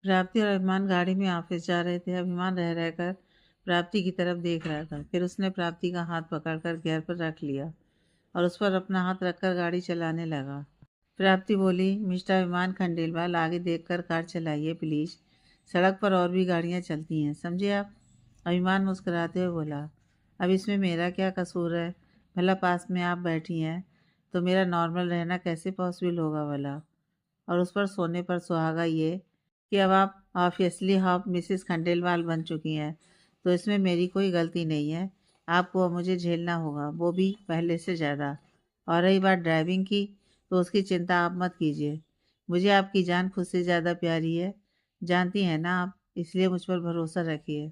प्राप्ति और अभिमान गाड़ी में ऑफिस जा रहे थे। अभिमान रह रहकर प्राप्ति की तरफ देख रहा था। फिर उसने प्राप्ति का हाथ पकड़कर गियर पर रख लिया और उस पर अपना हाथ रखकर गाड़ी चलाने लगा। प्राप्ति बोली, मिस्टर अभिमान खंडेलवाल, आगे देखकर कार चलाइए प्लीज। सड़क पर और भी गाड़ियां चलती हैं, समझे आप। अभिमान मुस्कुराते हुए बोला, अब इसमें मेरा क्या कसूर है। भला पास में आप बैठी हैं तो मेरा नॉर्मल रहना कैसे पॉसिबल होगा भला। और उस पर सोने पर सुहागा ये कि अब आप ऑब्वियसली आप मिसेस खंडेलवाल बन चुकी हैं, तो इसमें मेरी कोई गलती नहीं है। आपको अब मुझे झेलना होगा, वो भी पहले से ज़्यादा। और रही बात ड्राइविंग की, तो उसकी चिंता आप मत कीजिए। मुझे आपकी जान खुद से ज़्यादा प्यारी है, जानती हैं ना आप, इसलिए मुझ पर भरोसा रखिए।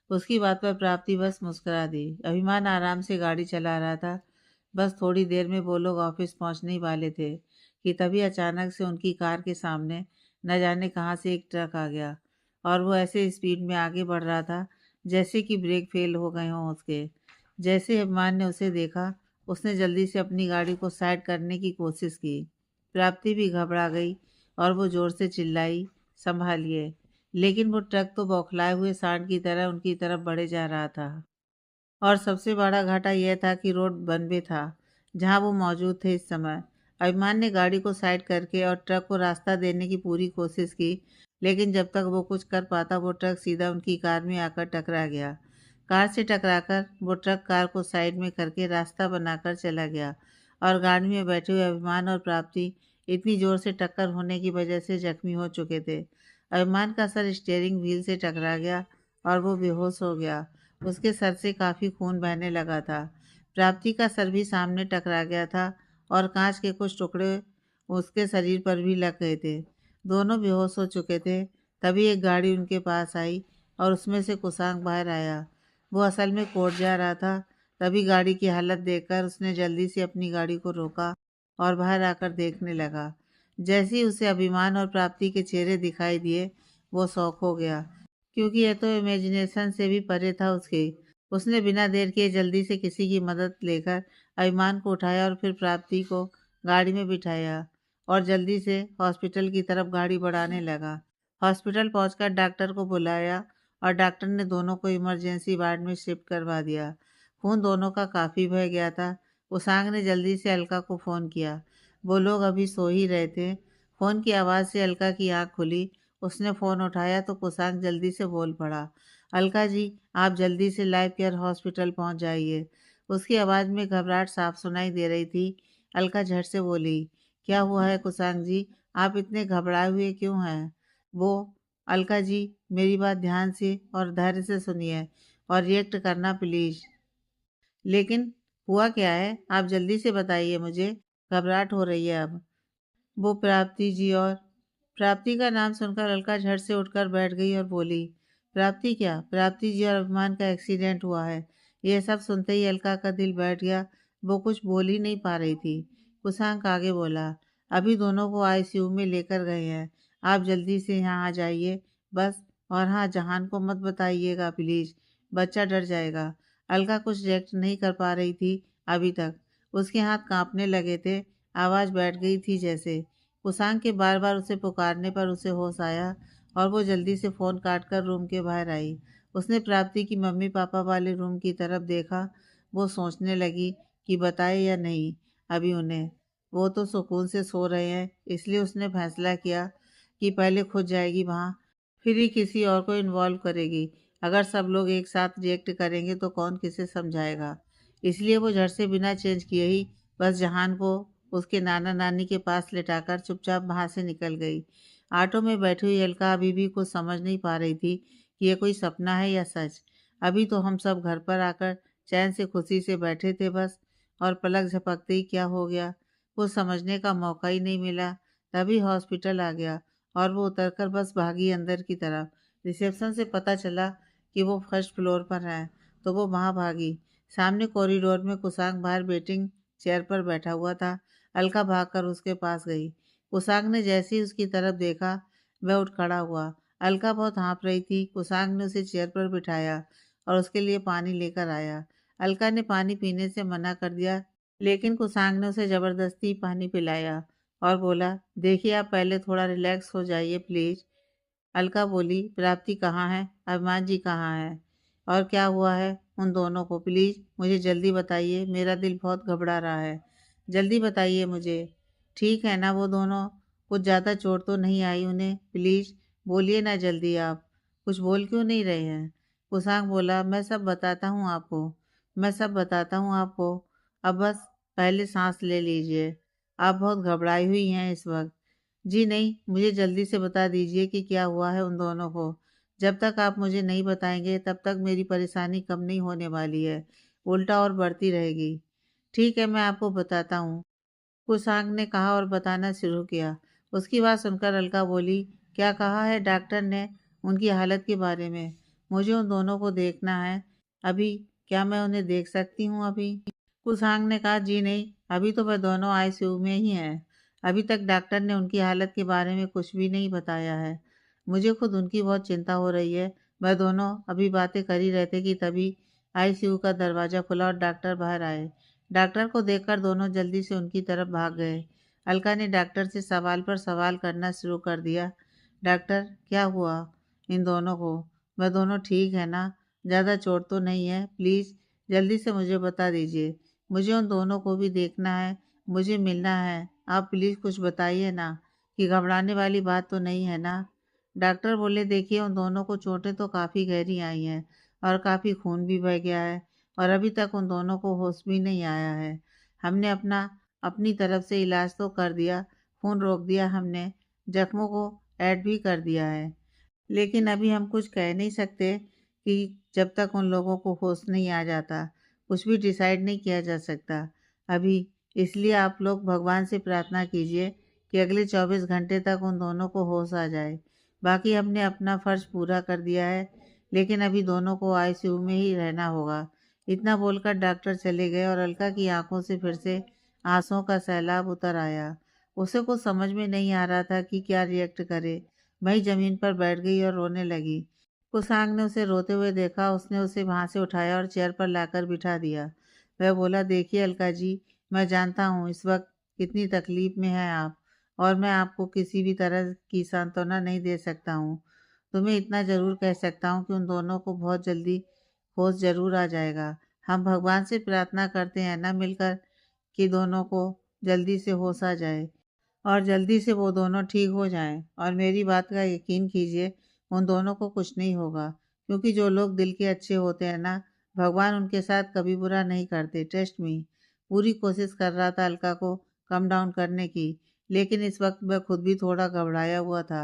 उसकी बात पर प्राप्ति बस मुस्कुरा दी। अभिमान आराम से गाड़ी चला रहा था। बस थोड़ी देर में वो लोग ऑफिस पहुंचने ही वाले थे कि तभी अचानक से उनकी कार के सामने न जाने कहाँ से एक ट्रक आ गया और वो ऐसे स्पीड में आगे बढ़ रहा था जैसे कि ब्रेक फेल हो गए हों उसके। जैसे अभिमान ने उसे देखा, उसने जल्दी से अपनी गाड़ी को साइड करने की कोशिश की। प्राप्ति भी घबरा गई और वो जोर से चिल्लाई, संभालिए। लेकिन वो ट्रक तो बौखलाए हुए सांड की तरह उनकी तरफ बढ़े जा रहा था। और सबसे बड़ा घाटा यह था कि रोड वन वे था जहां वो मौजूद थे इस समय। अभिमान ने गाड़ी को साइड करके और ट्रक को रास्ता देने की पूरी कोशिश की, लेकिन जब तक वो कुछ कर पाता वो ट्रक सीधा उनकी कार में आकर टकरा गया। कार से टकराकर वो ट्रक कार को साइड में करके रास्ता बनाकर चला गया और गाड़ी में बैठे हुए अभिमान और प्राप्ति इतनी जोर से टक्कर होने की वजह से जख्मी हो चुके थे। अभिमान का सर स्टीयरिंग व्हील से टकरा गया और वो बेहोश हो गया। उसके सर से काफ़ी खून बहने लगा था। प्राप्ति का सर भी सामने टकरा गया था और कांच के कुछ टुकड़े उसके शरीर पर भी लग गए थे। दोनों बेहोश हो चुके थे। तभी एक गाड़ी उनके पास आई और उसमें से कुसांग बाहर आया। वो असल में कोर्ट जा रहा था। तभी गाड़ी की हालत देखकर उसने जल्दी से अपनी गाड़ी को रोका और बाहर आकर देखने लगा। जैसे ही उसे अभिमान और प्राप्ति के चेहरे दिखाई दिए, वो शॉक हो गया, क्योंकि यह तो इमेजिनेशन से भी परे था उसके। उसने बिना देर किए जल्दी से किसी की मदद लेकर अभिमान को उठाया और फिर प्राप्ति को गाड़ी में बिठाया और जल्दी से हॉस्पिटल की तरफ गाड़ी बढ़ाने लगा। हॉस्पिटल पहुंचकर डॉक्टर को बुलाया और डॉक्टर ने दोनों को इमरजेंसी वार्ड में शिफ्ट करवा दिया। खून दोनों का काफ़ी बह गया था। उसांग ने जल्दी से अलका को फ़ोन किया। वो लोग अभी सो ही रहे थे। फ़ोन की आवाज़ से अलका की आँख खुली। उसने फ़ोन उठाया तो कुसांग जल्दी से बोल पड़ा, अलका जी, आप जल्दी से लाइफ केयर हॉस्पिटल पहुंच जाइए। उसकी आवाज़ में घबराहट साफ सुनाई दे रही थी। अलका झट से बोली, क्या हुआ है कुसांग जी, आप इतने घबराए हुए क्यों हैं। वो, अलका जी, मेरी बात ध्यान से और धैर्य से सुनिए और रिएक्ट करना प्लीज़। लेकिन हुआ क्या है, आप जल्दी से बताइए मुझे, घबराहट हो रही है अब। वो प्राप्ति जी और प्राप्ति का नाम सुनकर अलका झट से उठकर बैठ गई और बोली, प्राप्ति क्या, प्राप्ति जी और अभिमान का एक्सीडेंट हुआ है। यह सब सुनते ही अलका का दिल बैठ गया। वो कुछ बोल ही नहीं पा रही थी। कुशांक आगे बोला, अभी दोनों को आईसीयू में लेकर गए हैं, आप जल्दी से यहाँ आ जाइए बस। और हाँ, जहान को मत बताइएगा प्लीज़, बच्चा डर जाएगा। अलका कुछ रिएक्ट नहीं कर पा रही थी अभी तक। उसके हाथ कांपने लगे थे, आवाज़ बैठ गई थी जैसे। कुशांग के बार बार उसे पुकारने पर उसे होश आया और वो जल्दी से फ़ोन काटकर रूम के बाहर आई। उसने प्राप्ति की मम्मी पापा वाले रूम की तरफ देखा। वो सोचने लगी कि बताए या नहीं अभी उन्हें। वो तो सुकून से सो रहे हैं, इसलिए उसने फैसला किया कि पहले खुद जाएगी वहाँ, फिर ही किसी और को इन्वॉल्व करेगी। अगर सब लोग एक साथ रिएक्ट करेंगे तो कौन किसे समझाएगा। इसलिए वो झट से बिना चेंज किए ही बस जहान को उसके नाना नानी के पास लेटाकर चुपचाप वहाँ से निकल गई। ऑटो में बैठी हुई अलका अभी भी कुछ समझ नहीं पा रही थी कि ये कोई सपना है या सच। अभी तो हम सब घर पर आकर चैन से खुशी से बैठे थे बस, और पलक झपकते ही क्या हो गया कुछ समझने का मौका ही नहीं मिला। तभी हॉस्पिटल आ गया और वो उतरकर बस भागी अंदर की तरफ। रिसेप्शन से पता चला कि वो फर्स्ट फ्लोर पर है, तो वो वहाँ भागी। सामने कॉरिडोर में कुशांग बाहर वेटिंग चेयर पर बैठा हुआ था। अलका भागकर उसके पास गई। कुशांग ने जैसे ही उसकी तरफ देखा, वह उठ खड़ा हुआ। अलका बहुत हाँफ रही थी। कुशांग ने उसे चेयर पर बिठाया और उसके लिए पानी लेकर आया। अलका ने पानी पीने से मना कर दिया, लेकिन कुशांग ने उसे ज़बरदस्ती पानी पिलाया और बोला, देखिए आप पहले थोड़ा रिलैक्स हो जाइए प्लीज़। अलका बोली, प्राप्ति कहाँ है, अभिमान जी कहाँ है, और क्या हुआ है उन दोनों को? प्लीज़ मुझे जल्दी बताइए, मेरा दिल बहुत घबरा रहा है, जल्दी बताइए मुझे। ठीक है ना वो दोनों? कुछ ज़्यादा चोट तो नहीं आई उन्हें? प्लीज़ बोलिए ना जल्दी आप, कुछ बोल क्यों नहीं रहे हैं? कुशांग बोला, मैं सब बताता हूँ आपको, मैं सब बताता हूँ आपको, अब बस पहले सांस ले लीजिए। आप बहुत घबराई हुई हैं इस वक्त। जी नहीं, मुझे जल्दी से बता दीजिए कि क्या हुआ है उन दोनों को। जब तक आप मुझे नहीं बताएंगे तब तक मेरी परेशानी कम नहीं होने वाली है, उल्टा और बढ़ती रहेगी। ठीक है, मैं आपको बताता हूँ, कुशांग ने कहा और बताना शुरू किया। उसकी बात सुनकर अलका बोली, क्या कहा है डॉक्टर ने उनकी हालत के बारे में? मुझे उन दोनों को देखना है अभी, क्या मैं उन्हें देख सकती हूँ अभी? कुशांग ने कहा, जी नहीं, अभी तो वह दोनों आईसीयू में ही हैं। अभी तक डॉक्टर ने उनकी हालत के बारे में कुछ भी नहीं बताया है। मुझे खुद उनकी बहुत चिंता हो रही है। वह दोनों अभी बातें कर ही रहे थे कि तभी आईसीयू का दरवाज़ा खुला और डॉक्टर बाहर आए। डॉक्टर को देखकर दोनों जल्दी से उनकी तरफ भाग गए। अलका ने डॉक्टर से सवाल पर सवाल करना शुरू कर दिया। डॉक्टर, क्या हुआ इन दोनों को? वह दोनों ठीक है ना? ज़्यादा चोट तो नहीं है? प्लीज़ जल्दी से मुझे बता दीजिए। मुझे उन दोनों को भी देखना है, मुझे मिलना है। आप प्लीज़ कुछ बताइए ना कि घबराने वाली बात तो नहीं है ना? डॉक्टर बोले, देखिए उन दोनों को चोटें तो काफ़ी गहरी आई हैं और काफ़ी खून भी बह गया है और अभी तक उन दोनों को होश भी नहीं आया है। हमने अपनी तरफ से इलाज तो कर दिया, खून रोक दिया हमने, जख्मों को ऐड भी कर दिया है। लेकिन अभी हम कुछ कह नहीं सकते कि जब तक उन लोगों को होश नहीं आ जाता, कुछ भी डिसाइड नहीं किया जा सकता अभी। इसलिए आप लोग भगवान से प्रार्थना कीजिए कि अगले 24 घंटे तक उन दोनों को होश आ जाए। बाकी हमने अपना फ़र्ज़ पूरा कर दिया है, लेकिन अभी दोनों को आईसीयू में ही रहना होगा। इतना बोलकर डॉक्टर चले गए और अलका की आंखों से फिर से आंसुओं का सैलाब उतर आया। उसे कुछ समझ में नहीं आ रहा था कि क्या रिएक्ट करे। वही ज़मीन पर बैठ गई और रोने लगी। कुशांग ने उसे रोते हुए देखा। उसने उसे वहाँ से उठाया और चेयर पर लाकर बिठा दिया। वह बोला, देखिए अलका जी, मैं जानता हूँ इस वक्त कितनी तकलीफ़ में हैं आप, और मैं आपको किसी भी तरह की सांत्वना नहीं दे सकता हूँ। तुम्हें इतना ज़रूर कह सकता हूँ कि उन दोनों को बहुत जल्दी होश ज़रूर आ जाएगा। हम भगवान से प्रार्थना करते हैं ना मिलकर कि दोनों को जल्दी से होश आ जाए और जल्दी से वो दोनों ठीक हो जाएं। और मेरी बात का यकीन कीजिए, उन दोनों को कुछ नहीं होगा, क्योंकि जो लोग दिल के अच्छे होते हैं ना, भगवान उनके साथ कभी बुरा नहीं करते। Trust me. पूरी कोशिश कर रहा था अलका को कम डाउन करने की, लेकिन इस वक्त वह खुद भी थोड़ा घबराया हुआ था।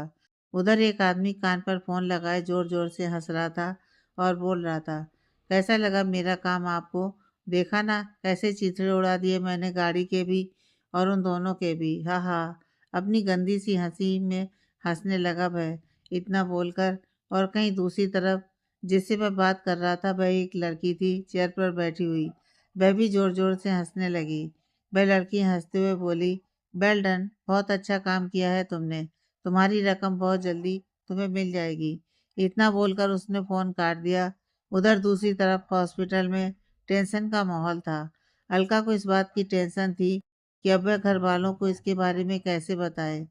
उधर एक आदमी कान पर फ़ोन लगाए ज़ोर ज़ोर से हंस रहा था और बोल रहा था, कैसा लगा मेरा काम आपको? देखा ना कैसे चिथड़े उड़ा दिए मैंने गाड़ी के भी और उन दोनों के भी। हा हा। अपनी गंदी सी हंसी में हंसने लगा वह। इतना बोलकर और कहीं दूसरी तरफ जिससे वह बात कर रहा था, वह एक लड़की थी चेयर पर बैठी हुई। वह भी जोर जोर से हंसने लगी। वह लड़की हंसते हुए बोली, वेल डन, बहुत अच्छा काम किया है तुमने, तुम्हारी रकम बहुत जल्दी तुम्हें मिल जाएगी। इतना बोलकर उसने फ़ोन काट दिया। उधर दूसरी तरफ हॉस्पिटल में टेंशन का माहौल था। अलका को इस बात की टेंशन थी कि अब वह घर वालों को इसके बारे में कैसे बताए।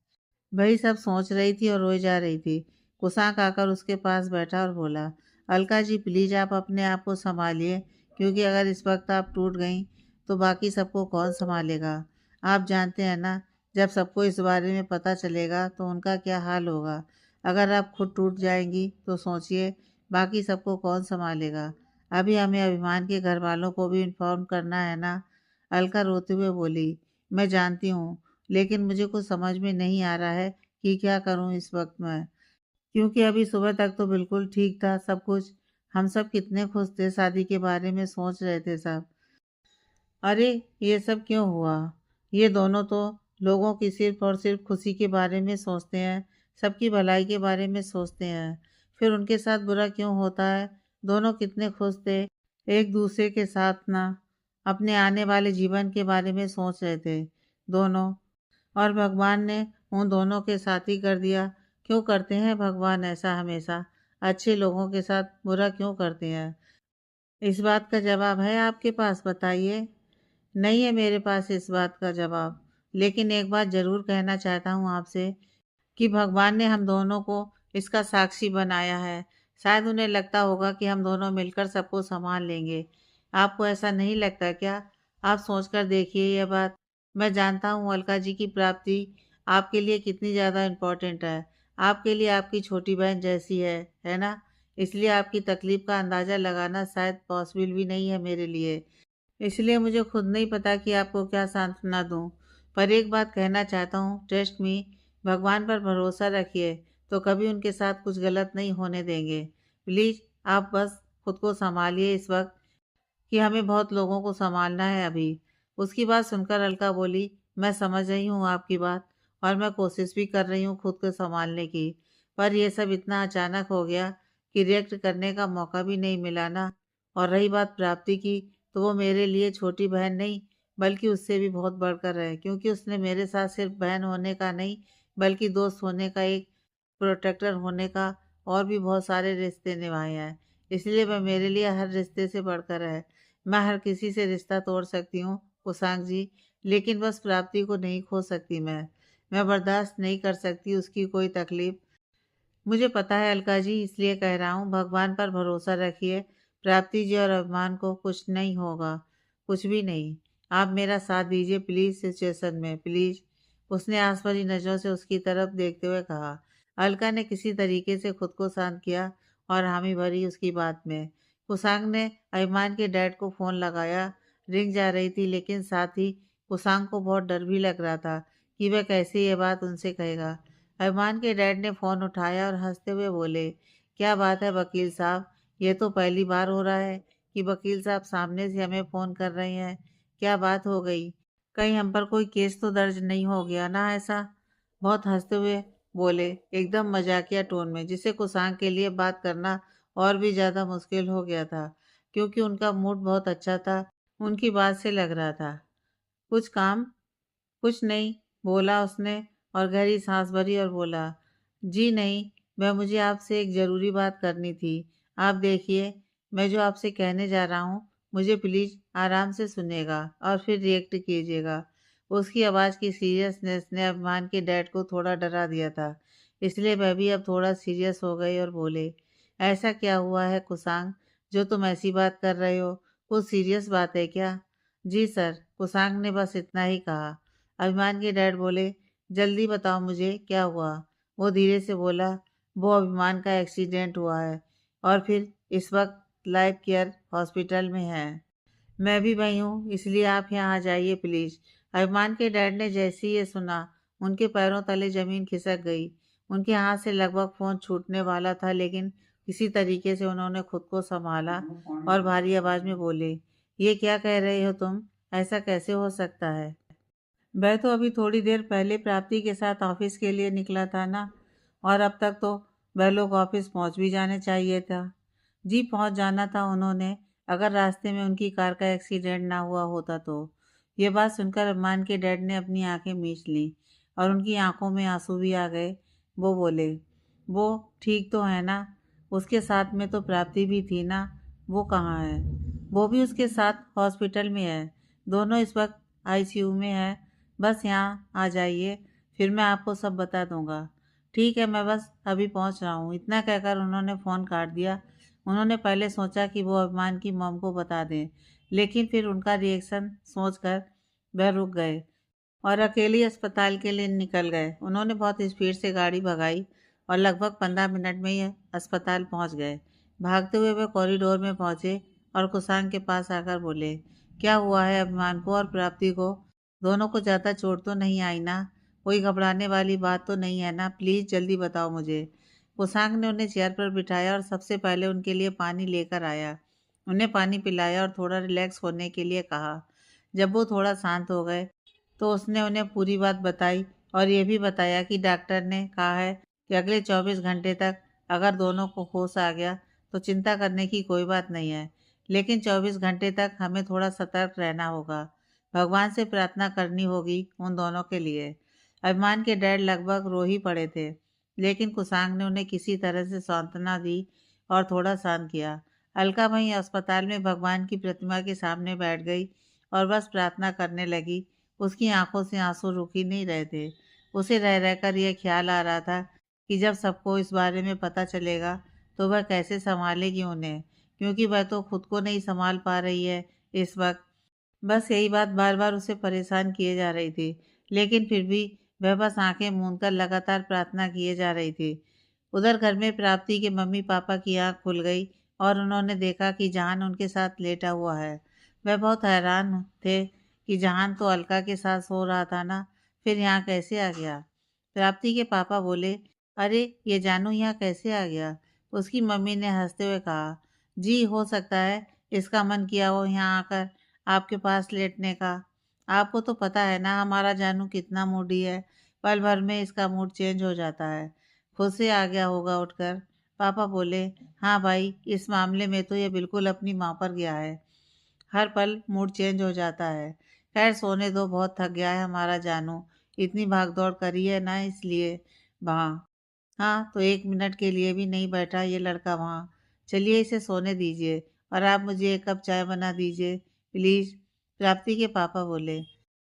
वही सब सोच रही थी और रोई जा रही थी। कुशांक आकर उसके पास बैठा और बोला, अलका जी प्लीज़ आप अपने आप को संभालिए, क्योंकि अगर इस वक्त आप टूट गईं तो बाकी सबको कौन संभालेगा? आप जानते हैं ना, जब सबको इस बारे में पता चलेगा तो उनका क्या हाल होगा। अगर आप खुद टूट जाएंगी तो सोचिए बाकी सबको कौन संभालेगा। अभी हमें अभिमान के घर वालों को भी इन्फॉर्म करना है ना। अलका रोते हुए बोली, मैं जानती हूँ, लेकिन मुझे कुछ समझ में नहीं आ रहा है कि क्या करूँ इस वक्त मैं, क्योंकि अभी सुबह तक तो बिल्कुल ठीक था सब कुछ। हम सब कितने खुश थे, शादी के बारे में सोच रहे थे सब। अरे ये सब क्यों हुआ? ये दोनों तो लोगों की सिर्फ और सिर्फ खुशी के बारे में सोचते हैं, सबकी भलाई के बारे में सोचते हैं। फिर उनके साथ बुरा क्यों होता है? दोनों कितने खुश थे एक दूसरे के साथ ना, अपने आने वाले जीवन के बारे में सोच रहे थे दोनों, और भगवान ने उन दोनों के साथ ही कर दिया। क्यों करते हैं भगवान ऐसा हमेशा? अच्छे लोगों के साथ बुरा क्यों करते हैं? इस बात का जवाब है आपके पास? बताइए। नहीं है मेरे पास इस बात का जवाब, लेकिन एक बात ज़रूर कहना चाहता हूँ आपसे कि भगवान ने हम दोनों को इसका साक्षी बनाया है। शायद उन्हें लगता होगा कि हम दोनों मिलकर सबको संभाल लेंगे। आपको ऐसा नहीं लगता क्या? आप सोचकर देखिए यह बात। मैं जानता हूँ अलका जी की प्राप्ति आपके लिए कितनी ज़्यादा इम्पोर्टेंट है। आपके लिए आपकी छोटी बहन जैसी है ना? इसलिए आपकी तकलीफ़ का अंदाज़ा लगाना शायद पॉसिबल भी नहीं है मेरे लिए। इसलिए मुझे खुद नहीं पता कि आपको क्या सांत्वना दूँ। पर एक बात कहना चाहता हूँ, ट्रस्ट मी, भगवान पर भरोसा रखिए, तो कभी उनके साथ कुछ गलत नहीं होने देंगे। प्लीज़ आप बस खुद को सँभालिए इस वक़्त, कि हमें बहुत लोगों को सँभालना है अभी। उसकी बात सुनकर अलका बोली, मैं समझ रही हूँ आपकी बात और मैं कोशिश भी कर रही हूँ खुद को सँभालने की। पर ये सब इतना अचानक हो गया कि रिएक्ट करने का मौका भी नहीं मिला ना। और रही बात प्राप्ति की, तो वो मेरे लिए छोटी बहन नहीं, बल्कि उससे भी बहुत बढ़कर है, क्योंकि उसने मेरे साथ सिर्फ़ बहन होने का नहीं, बल्कि दोस्त होने का, एक प्रोटेक्टर होने का और भी बहुत सारे रिश्ते निभाए हैं। इसलिए वह मेरे लिए हर रिश्ते से बढ़कर है। मैं हर किसी से रिश्ता तोड़ सकती हूँ कुशांग जी, लेकिन बस प्राप्ति को नहीं खो सकती मैं बर्दाश्त नहीं कर सकती उसकी कोई तकलीफ़। मुझे पता है अलका जी, इसलिए कह रहा हूँ, भगवान पर भरोसा रखिए। प्राप्ति जी और अभिमान को कुछ नहीं होगा, कुछ भी नहीं। आप मेरा साथ दीजिए प्लीज़ सिचुएशन में, प्लीज़। उसने आस भरी नज़रों से उसकी तरफ देखते हुए कहा। अलका ने किसी तरीके से खुद को शांत किया और हामी भरी उसकी बात में। कुशांग ने अभिमान के डैड को फ़ोन लगाया। रिंग जा रही थी, लेकिन साथ ही कुशांग को बहुत डर भी लग रहा था कि वह कैसे ये बात उनसे कहेगा। अरमान के डैड ने फ़ोन उठाया और हंसते हुए बोले, क्या बात है वकील साहब, ये तो पहली बार हो रहा है कि वकील साहब सामने से हमें फ़ोन कर रहे हैं। क्या बात हो गई? कहीं हम पर कोई केस तो दर्ज नहीं हो गया ना ऐसा? बहुत हंसते हुए बोले, एकदम मजाकिया टोन में, जिसे कुशांग के लिए बात करना और भी ज़्यादा मुश्किल हो गया था, क्योंकि उनका मूड बहुत अच्छा था, उनकी बात से लग रहा था। कुछ काम? कुछ नहीं, बोला उसने और गहरी सांस भरी और बोला, जी नहीं, वह मुझे आपसे एक ज़रूरी बात करनी थी। आप देखिए, मैं जो आपसे कहने जा रहा हूँ, मुझे प्लीज़ आराम से सुनिएगा और फिर रिएक्ट कीजिएगा। उसकी आवाज़ की सीरियसनेस ने अभिमान के डैड को थोड़ा डरा दिया था, इसलिए वह भी अब थोड़ा सीरियस हो गए और बोले, ऐसा क्या हुआ है कुशांग, जो तुम ऐसी बात कर रहे हो? कुछ सीरियस बात है क्या? जी सर, कुशांग ने बस इतना ही कहा। अभिमान के डैड बोले, जल्दी बताओ मुझे क्या हुआ? वो धीरे से बोला, वो अभिमान का एक्सीडेंट हुआ है और फिर इस वक्त लाइफ केयर हॉस्पिटल में है। मैं भी वही हूँ, इसलिए आप यहाँ आ जाइए प्लीज़। अभिमान के डैड ने जैसे ही ये सुना, उनके पैरों तले ज़मीन खिसक गई। उनके हाथ से लगभग फ़ोन छूटने वाला था, लेकिन किसी तरीके से उन्होंने खुद को सँभाला और भारी आवाज़ में बोले, ये क्या कह रहे हो तुम? ऐसा कैसे हो सकता है? वह तो अभी थोड़ी देर पहले प्राप्ति के साथ ऑफिस के लिए निकला था ना, और अब तक तो वह लोग ऑफिस पहुंच भी जाने चाहिए था। जी पहुंच जाना था उन्होंने, अगर रास्ते में उनकी कार का एक्सीडेंट ना हुआ होता तो। ये बात सुनकर अरमान के डैड ने अपनी आंखें मीच लीं और उनकी आंखों में आंसू भी आ गए। वो बोले, वो ठीक तो है ना? उसके साथ में तो प्राप्ति भी थी ना? वो कहाँ है? वो भी उसके साथ हॉस्पिटल में है। दोनों इस वक्त आईसीयू में है। बस यहाँ आ जाइए, फिर मैं आपको सब बता दूंगा। ठीक है, मैं बस अभी पहुँच रहा हूँ। इतना कहकर उन्होंने फ़ोन काट दिया। उन्होंने पहले सोचा कि वो अभिमान की मॉम को बता दें, लेकिन फिर उनका रिएक्शन सोचकर वह रुक गए और अकेले अस्पताल के लिए निकल गए। उन्होंने बहुत स्पीड से गाड़ी भगाई और लगभग 15 मिनट में ही अस्पताल पहुंच गए। भागते हुए वे कॉरिडोर में पहुंचे और कुशांग के पास आकर बोले, क्या हुआ है अभिमान को और प्राप्ति को? दोनों को ज़्यादा चोट तो नहीं आई ना? कोई घबराने वाली बात तो नहीं है ना? प्लीज़ जल्दी बताओ मुझे। कुशांग ने उन्हें चेयर पर बिठाया और सबसे पहले उनके लिए पानी लेकर आया। उन्हें पानी पिलाया और थोड़ा रिलैक्स होने के लिए कहा। जब वो थोड़ा शांत हो गए, तो उसने उन्हें पूरी बात बताई और ये भी बताया कि डॉक्टर ने कहा है कि अगले 24 घंटे तक अगर दोनों को होश आ गया तो चिंता करने की कोई बात नहीं है, लेकिन 24 घंटे तक हमें थोड़ा सतर्क रहना होगा। भगवान से प्रार्थना करनी होगी उन दोनों के लिए। अभिमान के डैड लगभग रो ही पड़े थे, लेकिन कुशांग ने उन्हें किसी तरह से सांत्वना दी और थोड़ा शांत किया। अलका वहीं अस्पताल में भगवान की प्रतिमा के सामने बैठ गई और बस प्रार्थना करने लगी। उसकी आंखों से आंसू रुक ही नहीं रहे थे। उसे रह रहकर यह ख्याल आ रहा था कि जब सबको इस बारे में पता चलेगा तो वह कैसे संभालेगी उन्हें, क्योंकि वह तो खुद को नहीं संभाल पा रही है इस वक्त। बस यही बात बार बार उसे परेशान किए जा रही थी, लेकिन फिर भी वह बस आंखें मूंद कर लगातार प्रार्थना किए जा रही थी। उधर घर में प्राप्ति के मम्मी पापा की आंख खुल गई और उन्होंने देखा कि जहान उनके साथ लेटा हुआ है। वह बहुत हैरान थे कि जहान तो अलका के साथ सो रहा था ना, फिर यहाँ कैसे आ गया। प्राप्ति के पापा बोले, अरे ये जानू यहाँ कैसे आ गया। उसकी मम्मी ने हंसते हुए कहा, जी हो सकता है इसका मन किया हो यहाँ आकर आपके पास लेटने का। आपको तो पता है ना हमारा जानू कितना मूडी है, पल भर में इसका मूड चेंज हो जाता है। खुद से आ गया होगा उठकर। पापा बोले, हाँ भाई, इस मामले में तो ये बिल्कुल अपनी माँ पर गया है। हर पल मूड चेंज हो जाता है। खैर सोने दो, बहुत थक गया है हमारा जानू, इतनी भाग दौड़ करी है ना इसलिए। वहाँ, हाँ तो 1 मिनट के लिए भी नहीं बैठा ये लड़का वहाँ। चलिए इसे सोने दीजिए और आप मुझे 1 कप चाय बना दीजिए प्लीज़, प्राप्ति के पापा बोले।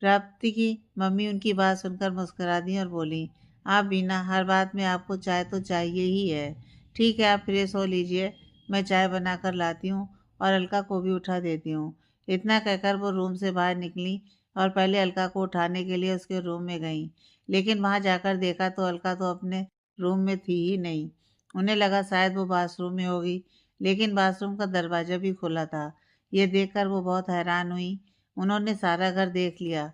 प्राप्ति की मम्मी उनकी बात सुनकर मुस्कुरा दी और बोली, आप बिना हर बात में आपको चाय तो चाहिए ही है। ठीक है, आप फ्रेश हो लीजिए, मैं चाय बना कर लाती हूँ और अलका को भी उठा देती हूँ। इतना कहकर वो रूम से बाहर निकली और पहले अलका को उठाने के लिए उसके रूम में गईं। लेकिन वहाँ जाकर देखा तो अलका तो अपने रूम में थी ही नहीं। उन्हें लगा शायद वो बाथरूम में होगी, लेकिन बाथरूम का दरवाज़ा भी खुला था। ये देखकर वो बहुत हैरान हुई। उन्होंने सारा घर देख लिया,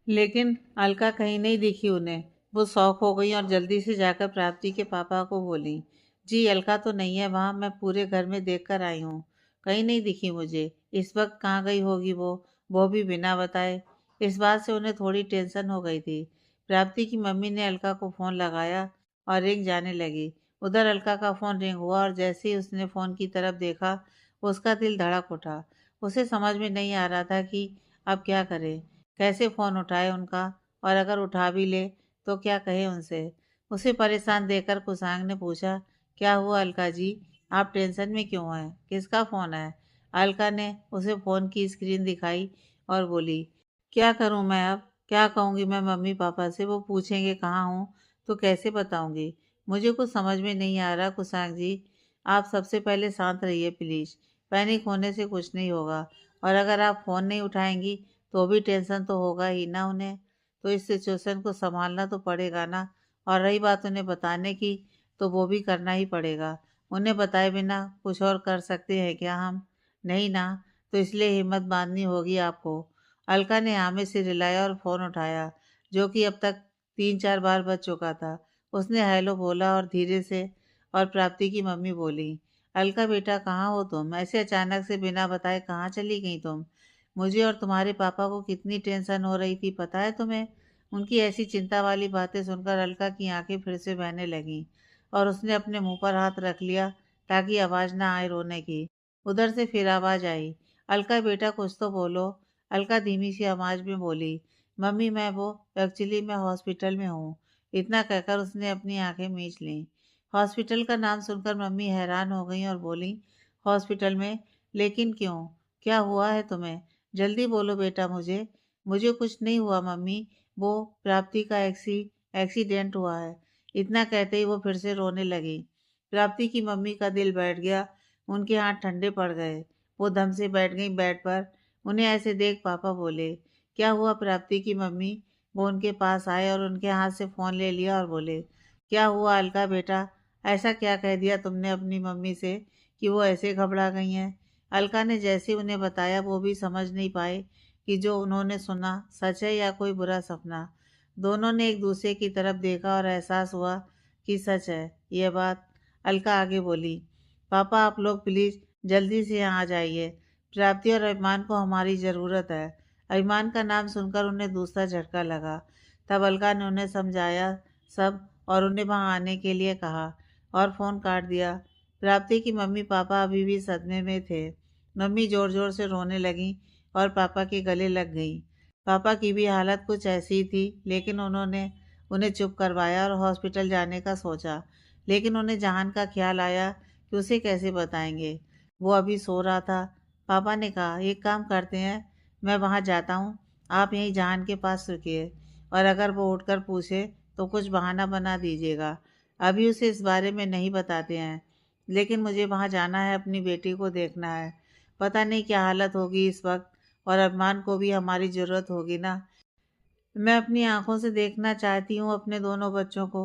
लेकिन अलका कहीं नहीं दिखी उन्हें। वो शौक हो गई और जल्दी से जाकर प्राप्ति के पापा को बोली, जी अलका तो नहीं है वहाँ, मैं पूरे घर में देख कर आई हूँ, कहीं नहीं दिखी मुझे। इस वक्त कहाँ गई होगी वो भी बिना बताए। इस बात से उन्हें थोड़ी टेंशन हो गई थी। प्राप्ति की मम्मी ने अलका को फ़ोन लगाया और रिंग जाने लगी। उधर अलका का फ़ोन रिंग हुआ और जैसे ही उसने फ़ोन की तरफ देखा, उसका दिल धड़क उठा। उसे समझ में नहीं आ रहा था कि अब क्या करे, कैसे फ़ोन उठाए उनका, और अगर उठा भी ले तो क्या कहे उनसे। उसे परेशान देखकर कुसांग ने पूछा, क्या हुआ अलका जी, आप टेंशन में क्यों हैं, किसका फ़ोन है। अलका ने उसे फ़ोन की स्क्रीन दिखाई और बोली, क्या करूं मैं अब, क्या कहूँगी मैं मम्मी पापा से, वो पूछेंगे कहाँ हूँ तो कैसे बताऊँगी। मुझे कुछ समझ में नहीं आ रहा कुसांग जी, आप सबसे पहले शांत रहिए प्लीज़। पैनिक होने से कुछ नहीं होगा, और अगर आप फ़ोन नहीं उठाएंगी तो भी टेंशन तो होगा ही ना उन्हें। तो इस सिचुएशन को संभालना तो पड़ेगा ना। और रही बात उन्हें बताने की, तो वो भी करना ही पड़ेगा। उन्हें बताए बिना कुछ और कर सकते हैं क्या हम? नहीं ना। तो इसलिए हिम्मत बांधनी होगी आपको। अलका ने हामी से रिलाया और फ़ोन उठाया, जो कि अब तक 3-4 बार बज चुका था। उसने हेलो बोला और धीरे से, और प्राप्ति की मम्मी बोली, अलका बेटा कहाँ हो तुम, ऐसे अचानक से बिना बताए कहाँ चली गई तुम। मुझे और तुम्हारे पापा को कितनी टेंशन हो रही थी पता है तुम्हें। उनकी ऐसी चिंता वाली बातें सुनकर अलका की आंखें फिर से बहने लगीं और उसने अपने मुंह पर हाथ रख लिया ताकि आवाज़ ना आए रोने की। उधर से फिर आवाज़ आई, अलका बेटा कुछ तो बोलो। अलका धीमी सी आवाज़ में बोली, मम्मी एक्चुअली मैं हॉस्पिटल में हूँ। इतना कहकर उसने अपनी आंखें मीच लीं। हॉस्पिटल का नाम सुनकर मम्मी हैरान हो गई और बोली, हॉस्पिटल में, लेकिन क्यों, क्या हुआ है तुम्हें, जल्दी बोलो बेटा मुझे। मुझे कुछ नहीं हुआ मम्मी, वो प्राप्ति का एक्सीडेंट हुआ है। इतना कहते ही वो फिर से रोने लगी। प्राप्ति की मम्मी का दिल बैठ गया, उनके हाथ ठंडे पड़ गए। वो दम से बैठ गई बेड पर। उन्हें ऐसे देख पापा बोले, क्या हुआ प्राप्ति की मम्मी। वो उनके पास आए और उनके हाथ से फ़ोन ले लिया और बोले, क्या हुआ अलका बेटा, ऐसा क्या कह दिया तुमने अपनी मम्मी से कि वो ऐसे घबरा गई हैं। अलका ने जैसे उन्हें बताया वो भी समझ नहीं पाए कि जो उन्होंने सुना सच है या कोई बुरा सपना। दोनों ने एक दूसरे की तरफ देखा और एहसास हुआ कि सच है यह बात। अलका आगे बोली, पापा आप लोग प्लीज़ जल्दी से यहाँ आ जाइए, प्राप्ति और अभिमान को हमारी ज़रूरत है। अभिमान का नाम सुनकर उन्हें दूसरा झटका लगा। तब अलका ने उन्हें समझाया सब और उन्हें वहाँ आने के लिए कहा और फ़ोन काट दिया। प्राप्ति की मम्मी पापा अभी भी सदमे में थे। मम्मी ज़ोर ज़ोर से रोने लगीं और पापा के गले लग गईं। पापा की भी हालत कुछ ऐसी ही थी, लेकिन उन्होंने उन्हें चुप करवाया और हॉस्पिटल जाने का सोचा। लेकिन उन्हें जहान का ख्याल आया कि उसे कैसे बताएंगे। वो अभी सो रहा था। पापा ने कहा, एक काम करते हैं, मैं वहाँ जाता हूँ, आप यहीं जहान के पास रुकिए, और अगर वो उठकर पूछे तो कुछ बहाना बना दीजिएगा। अभी उसे इस बारे में नहीं बताते हैं, लेकिन मुझे वहाँ जाना है, अपनी बेटी को देखना है। पता नहीं क्या हालत होगी इस वक्त, और अरमान को भी हमारी ज़रूरत होगी ना। मैं अपनी आंखों से देखना चाहती हूँ अपने दोनों बच्चों को।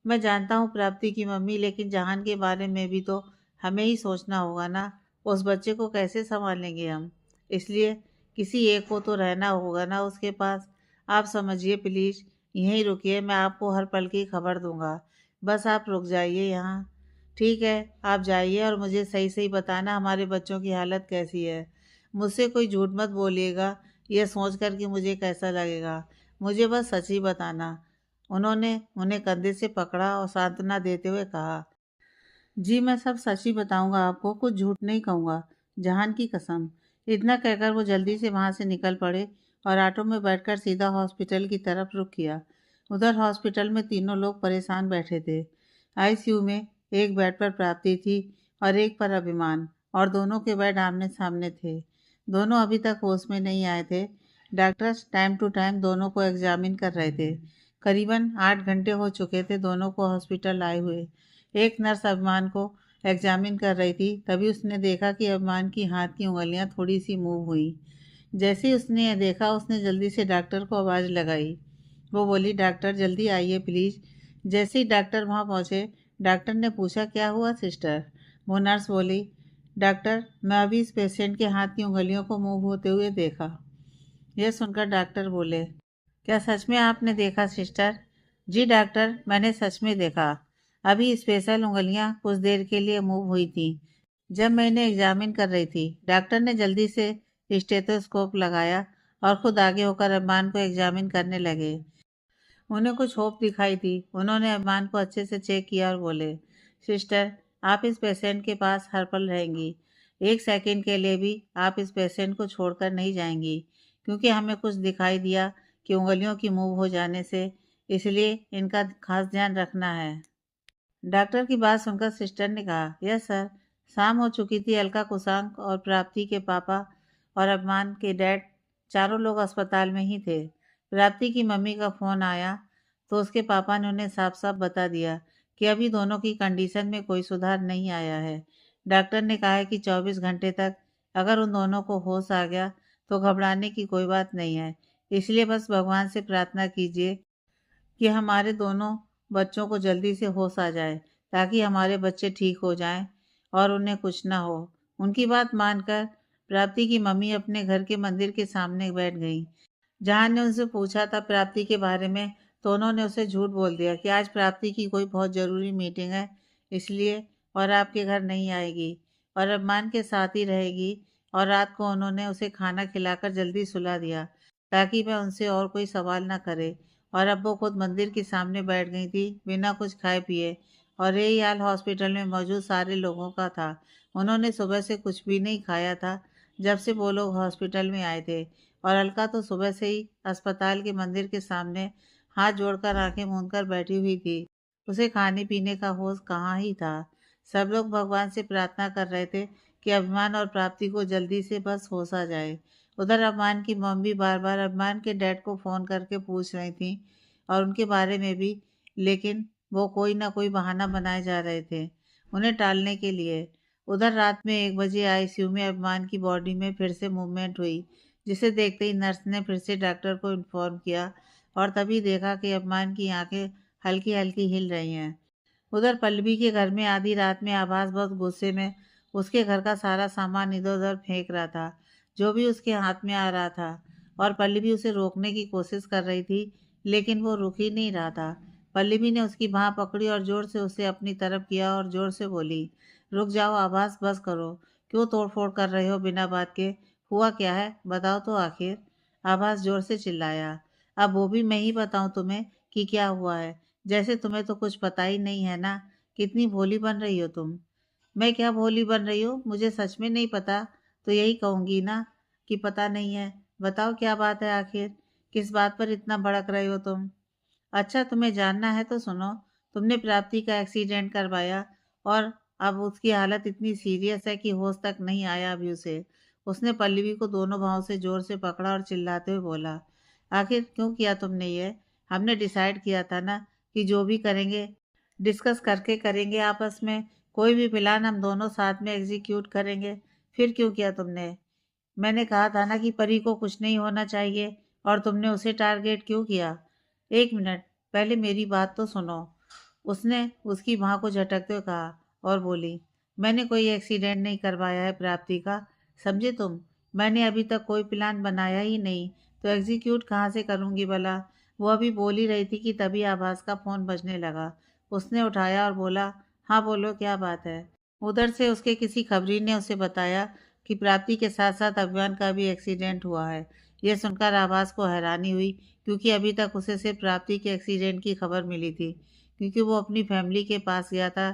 मैं जानता हूँ प्राप्ति की मम्मी, लेकिन जहान के बारे में भी तो हमें ही सोचना होगा ना। उस बच्चे को कैसे संभालेंगे हम? इसलिए किसी एक को तो रहना होगा ना उसके पास। आप समझिए प्लीज़, यहीं रुकिए, मैं आपको हर पल की खबर दूंगा। बस आप रुक जाइए यहाँ। ठीक है, आप जाइए और मुझे सही सही बताना हमारे बच्चों की हालत कैसी है। मुझसे कोई झूठ मत बोलिएगा, यह सोच कर कि मुझे कैसा लगेगा। मुझे बस सच ही बताना। उन्होंने उन्हें कंधे से पकड़ा और सांत्वना देते हुए कहा, जी मैं सब सच ही बताऊंगा आपको, कुछ झूठ नहीं कहूँगा, जहान की कसम। इतना कहकर वो जल्दी से वहाँ से निकल पड़े और ऑटो में बैठकर सीधा हॉस्पिटल की तरफ रुख किया। उधर हॉस्पिटल में तीनों लोग परेशान बैठे थे। आईसीयू में एक बेड पर प्राप्ति थी और एक पर अभिमान, और दोनों के बेड आमने सामने थे। दोनों अभी तक होश में नहीं आए थे। डॉक्टर्स टाइम टू टाइम दोनों को एग्जामिन कर रहे थे। करीबन 8 घंटे हो चुके थे दोनों को हॉस्पिटल आए हुए। एक नर्स अभिमान को एग्जामिन कर रही थी, तभी उसने देखा कि अभिमान की हाथ की उंगलियां थोड़ी सी मूव हुई। जैसे ही उसने यह देखा, उसने जल्दी से डॉक्टर को आवाज़ लगाई। वो बोली, डॉक्टर जल्दी आइए प्लीज़। जैसे ही डॉक्टर वहाँ पहुँचे, डॉक्टर ने पूछा, क्या हुआ सिस्टर? वो नर्स बोली, डॉक्टर मैं अभी इस पेशेंट के हाथ की उंगलियों को मूव होते हुए देखा। यह सुनकर डॉक्टर बोले, क्या सच में आपने देखा सिस्टर? जी डॉक्टर, मैंने सच में देखा। अभी स्पेशल उंगलियां कुछ देर के लिए मूव हुई थी जब मैं इन्हें एग्जामिन कर रही थी। डॉक्टर ने जल्दी से स्टेथोस्कोप लगाया और खुद आगे होकर अरमान को एग्जामिन करने लगे। उन्हें कुछ होप दिखाई थी। उन्होंने अरमान को अच्छे से चेक किया और बोले, सिस्टर आप इस पेशेंट के पास हर पल रहेंगी। एक सेकंड के लिए भी आप इस पेशेंट को छोड़कर नहीं जाएंगी, क्योंकि हमें कुछ दिखाई दिया कि उंगलियों की मूव हो जाने से, इसलिए इनका खास ध्यान रखना है। डॉक्टर की बात सुनकर सिस्टर ने कहा, यस सर। शाम हो चुकी थी। अलका कुशांक और प्राप्ति के पापा और अरमान के डैड, चारों लोग अस्पताल में ही थे। प्राप्ति की मम्मी का फ़ोन आया तो उसके पापा ने उन्हें साफ साफ बता दिया कि अभी दोनों की कंडीशन में कोई सुधार नहीं आया है। डॉक्टर ने कहा है कि 24 घंटे तक अगर उन दोनों को होश आ गया तो घबराने की कोई बात नहीं है। इसलिए बस भगवान से प्रार्थना कीजिए कि हमारे दोनों बच्चों को जल्दी से होश आ जाए, ताकि हमारे बच्चे ठीक हो जाएं और उन्हें कुछ ना हो। उनकी बात मानकर प्राप्ति की मम्मी अपने घर के मंदिर के सामने बैठ गई। जहां ने उनसे पूछा था प्राप्ति के बारे में, तो उन्होंने उसे झूठ बोल दिया कि आज प्राप्ति की कोई बहुत ज़रूरी मीटिंग है, इसलिए और आपके घर नहीं आएगी और अरमान के साथ ही रहेगी। और रात को उन्होंने उसे खाना खिलाकर जल्दी सुला दिया, ताकि वह उनसे और कोई सवाल ना करे। और अब वो खुद मंदिर के सामने बैठ गई थी बिना कुछ खाए पिए। और यही हाल हॉस्पिटल में मौजूद सारे लोगों का था। उन्होंने सुबह से कुछ भी नहीं खाया था जब से वो लोग हॉस्पिटल में आए थे। और अलका तो सुबह से ही अस्पताल के मंदिर के सामने हाथ जोड़कर आंखें मूंद कर बैठी हुई थी। उसे खाने पीने का होश कहाँ ही था। सब लोग भगवान से प्रार्थना कर रहे थे कि अभिमान और प्राप्ति को जल्दी से बस होश आ जाए। उधर अभिमान की मम्मी बार बार अभिमान के डैड को फ़ोन करके पूछ रही थी और उनके बारे में भी, लेकिन वो कोई ना कोई बहाना बनाए जा रहे थे उन्हें टालने के लिए। उधर रात में 1 बजे आईसीयू में अभिमान की बॉडी में फिर से मूवमेंट हुई, जिसे देखते ही नर्स ने फिर से डॉक्टर को इन्फॉर्म किया और तभी देखा कि अभिमान की आंखें हल्की हल्की हिल रही हैं। उधर पल्लवी के घर में आधी रात में आभास बहुत गुस्से में उसके घर का सारा सामान इधर उधर फेंक रहा था, जो भी उसके हाथ में आ रहा था। और पल्लवी उसे रोकने की कोशिश कर रही थी, लेकिन वो रुक ही नहीं रहा था। पल्लवी ने उसकी बाँह पकड़ी और जोर से उसे अपनी तरफ किया और जोर से बोली, रुक जाओ आभास, बस करो। क्यों तोड़फोड़ कर रहे हो बिना बात के? हुआ क्या है, बताओ तो आखिर। आभास जोर से चिल्लाया। अब वो भी मैं ही बताऊं तुम्हें कि क्या हुआ है? जैसे तुम्हें तो कुछ पता ही नहीं है ना। कितनी भोली बन रही हो तुम। मैं क्या भोली बन रही हूँ? मुझे सच में नहीं पता तो यही कहूँगी ना कि पता नहीं है। बताओ क्या बात है आखिर? किस बात पर इतना भड़क रहे हो तुम? अच्छा तुम्हें जानना है तो सुनो। तुमने प्राप्ति का एक्सीडेंट करवाया और अब उसकी हालत इतनी सीरियस है कि होश तक नहीं आया अभी उसे। उसने पल्लवी को दोनों बाहों से जोर से पकड़ा और चिल्लाते हुए बोला, आखिर क्यों किया तुमने ये? हमने डिसाइड किया था ना कि जो भी करेंगे डिस्कस करके करेंगे आपस में, कोई भी प्लान हम दोनों साथ में एग्जीक्यूट करेंगे। फिर क्यों किया तुमने? मैंने कहा था ना कि परी को कुछ नहीं होना चाहिए, और तुमने उसे टारगेट क्यों किया? एक मिनट, पहले मेरी बात तो सुनो। उसने उसकी माँ को झटकते हुए कहा और बोली, मैंने कोई एक्सीडेंट नहीं करवाया है प्राप्ति का, समझे तुम? मैंने अभी तक कोई प्लान बनाया ही नहीं, तो एग्जीक्यूट कहाँ से करूँगी भला? वो अभी बोल ही रही थी कि तभी आभास का फ़ोन बजने लगा। उसने उठाया और बोला, हाँ बोलो, क्या बात है? उधर से उसके किसी खबरी ने उसे बताया कि प्राप्ति के साथ साथ अभिमान का भी एक्सीडेंट हुआ है। यह सुनकर आभास को हैरानी हुई, क्योंकि अभी तक उसे सिर्फ प्राप्ति के एक्सीडेंट की खबर मिली थी, क्योंकि वो अपनी फैमिली के पास गया था,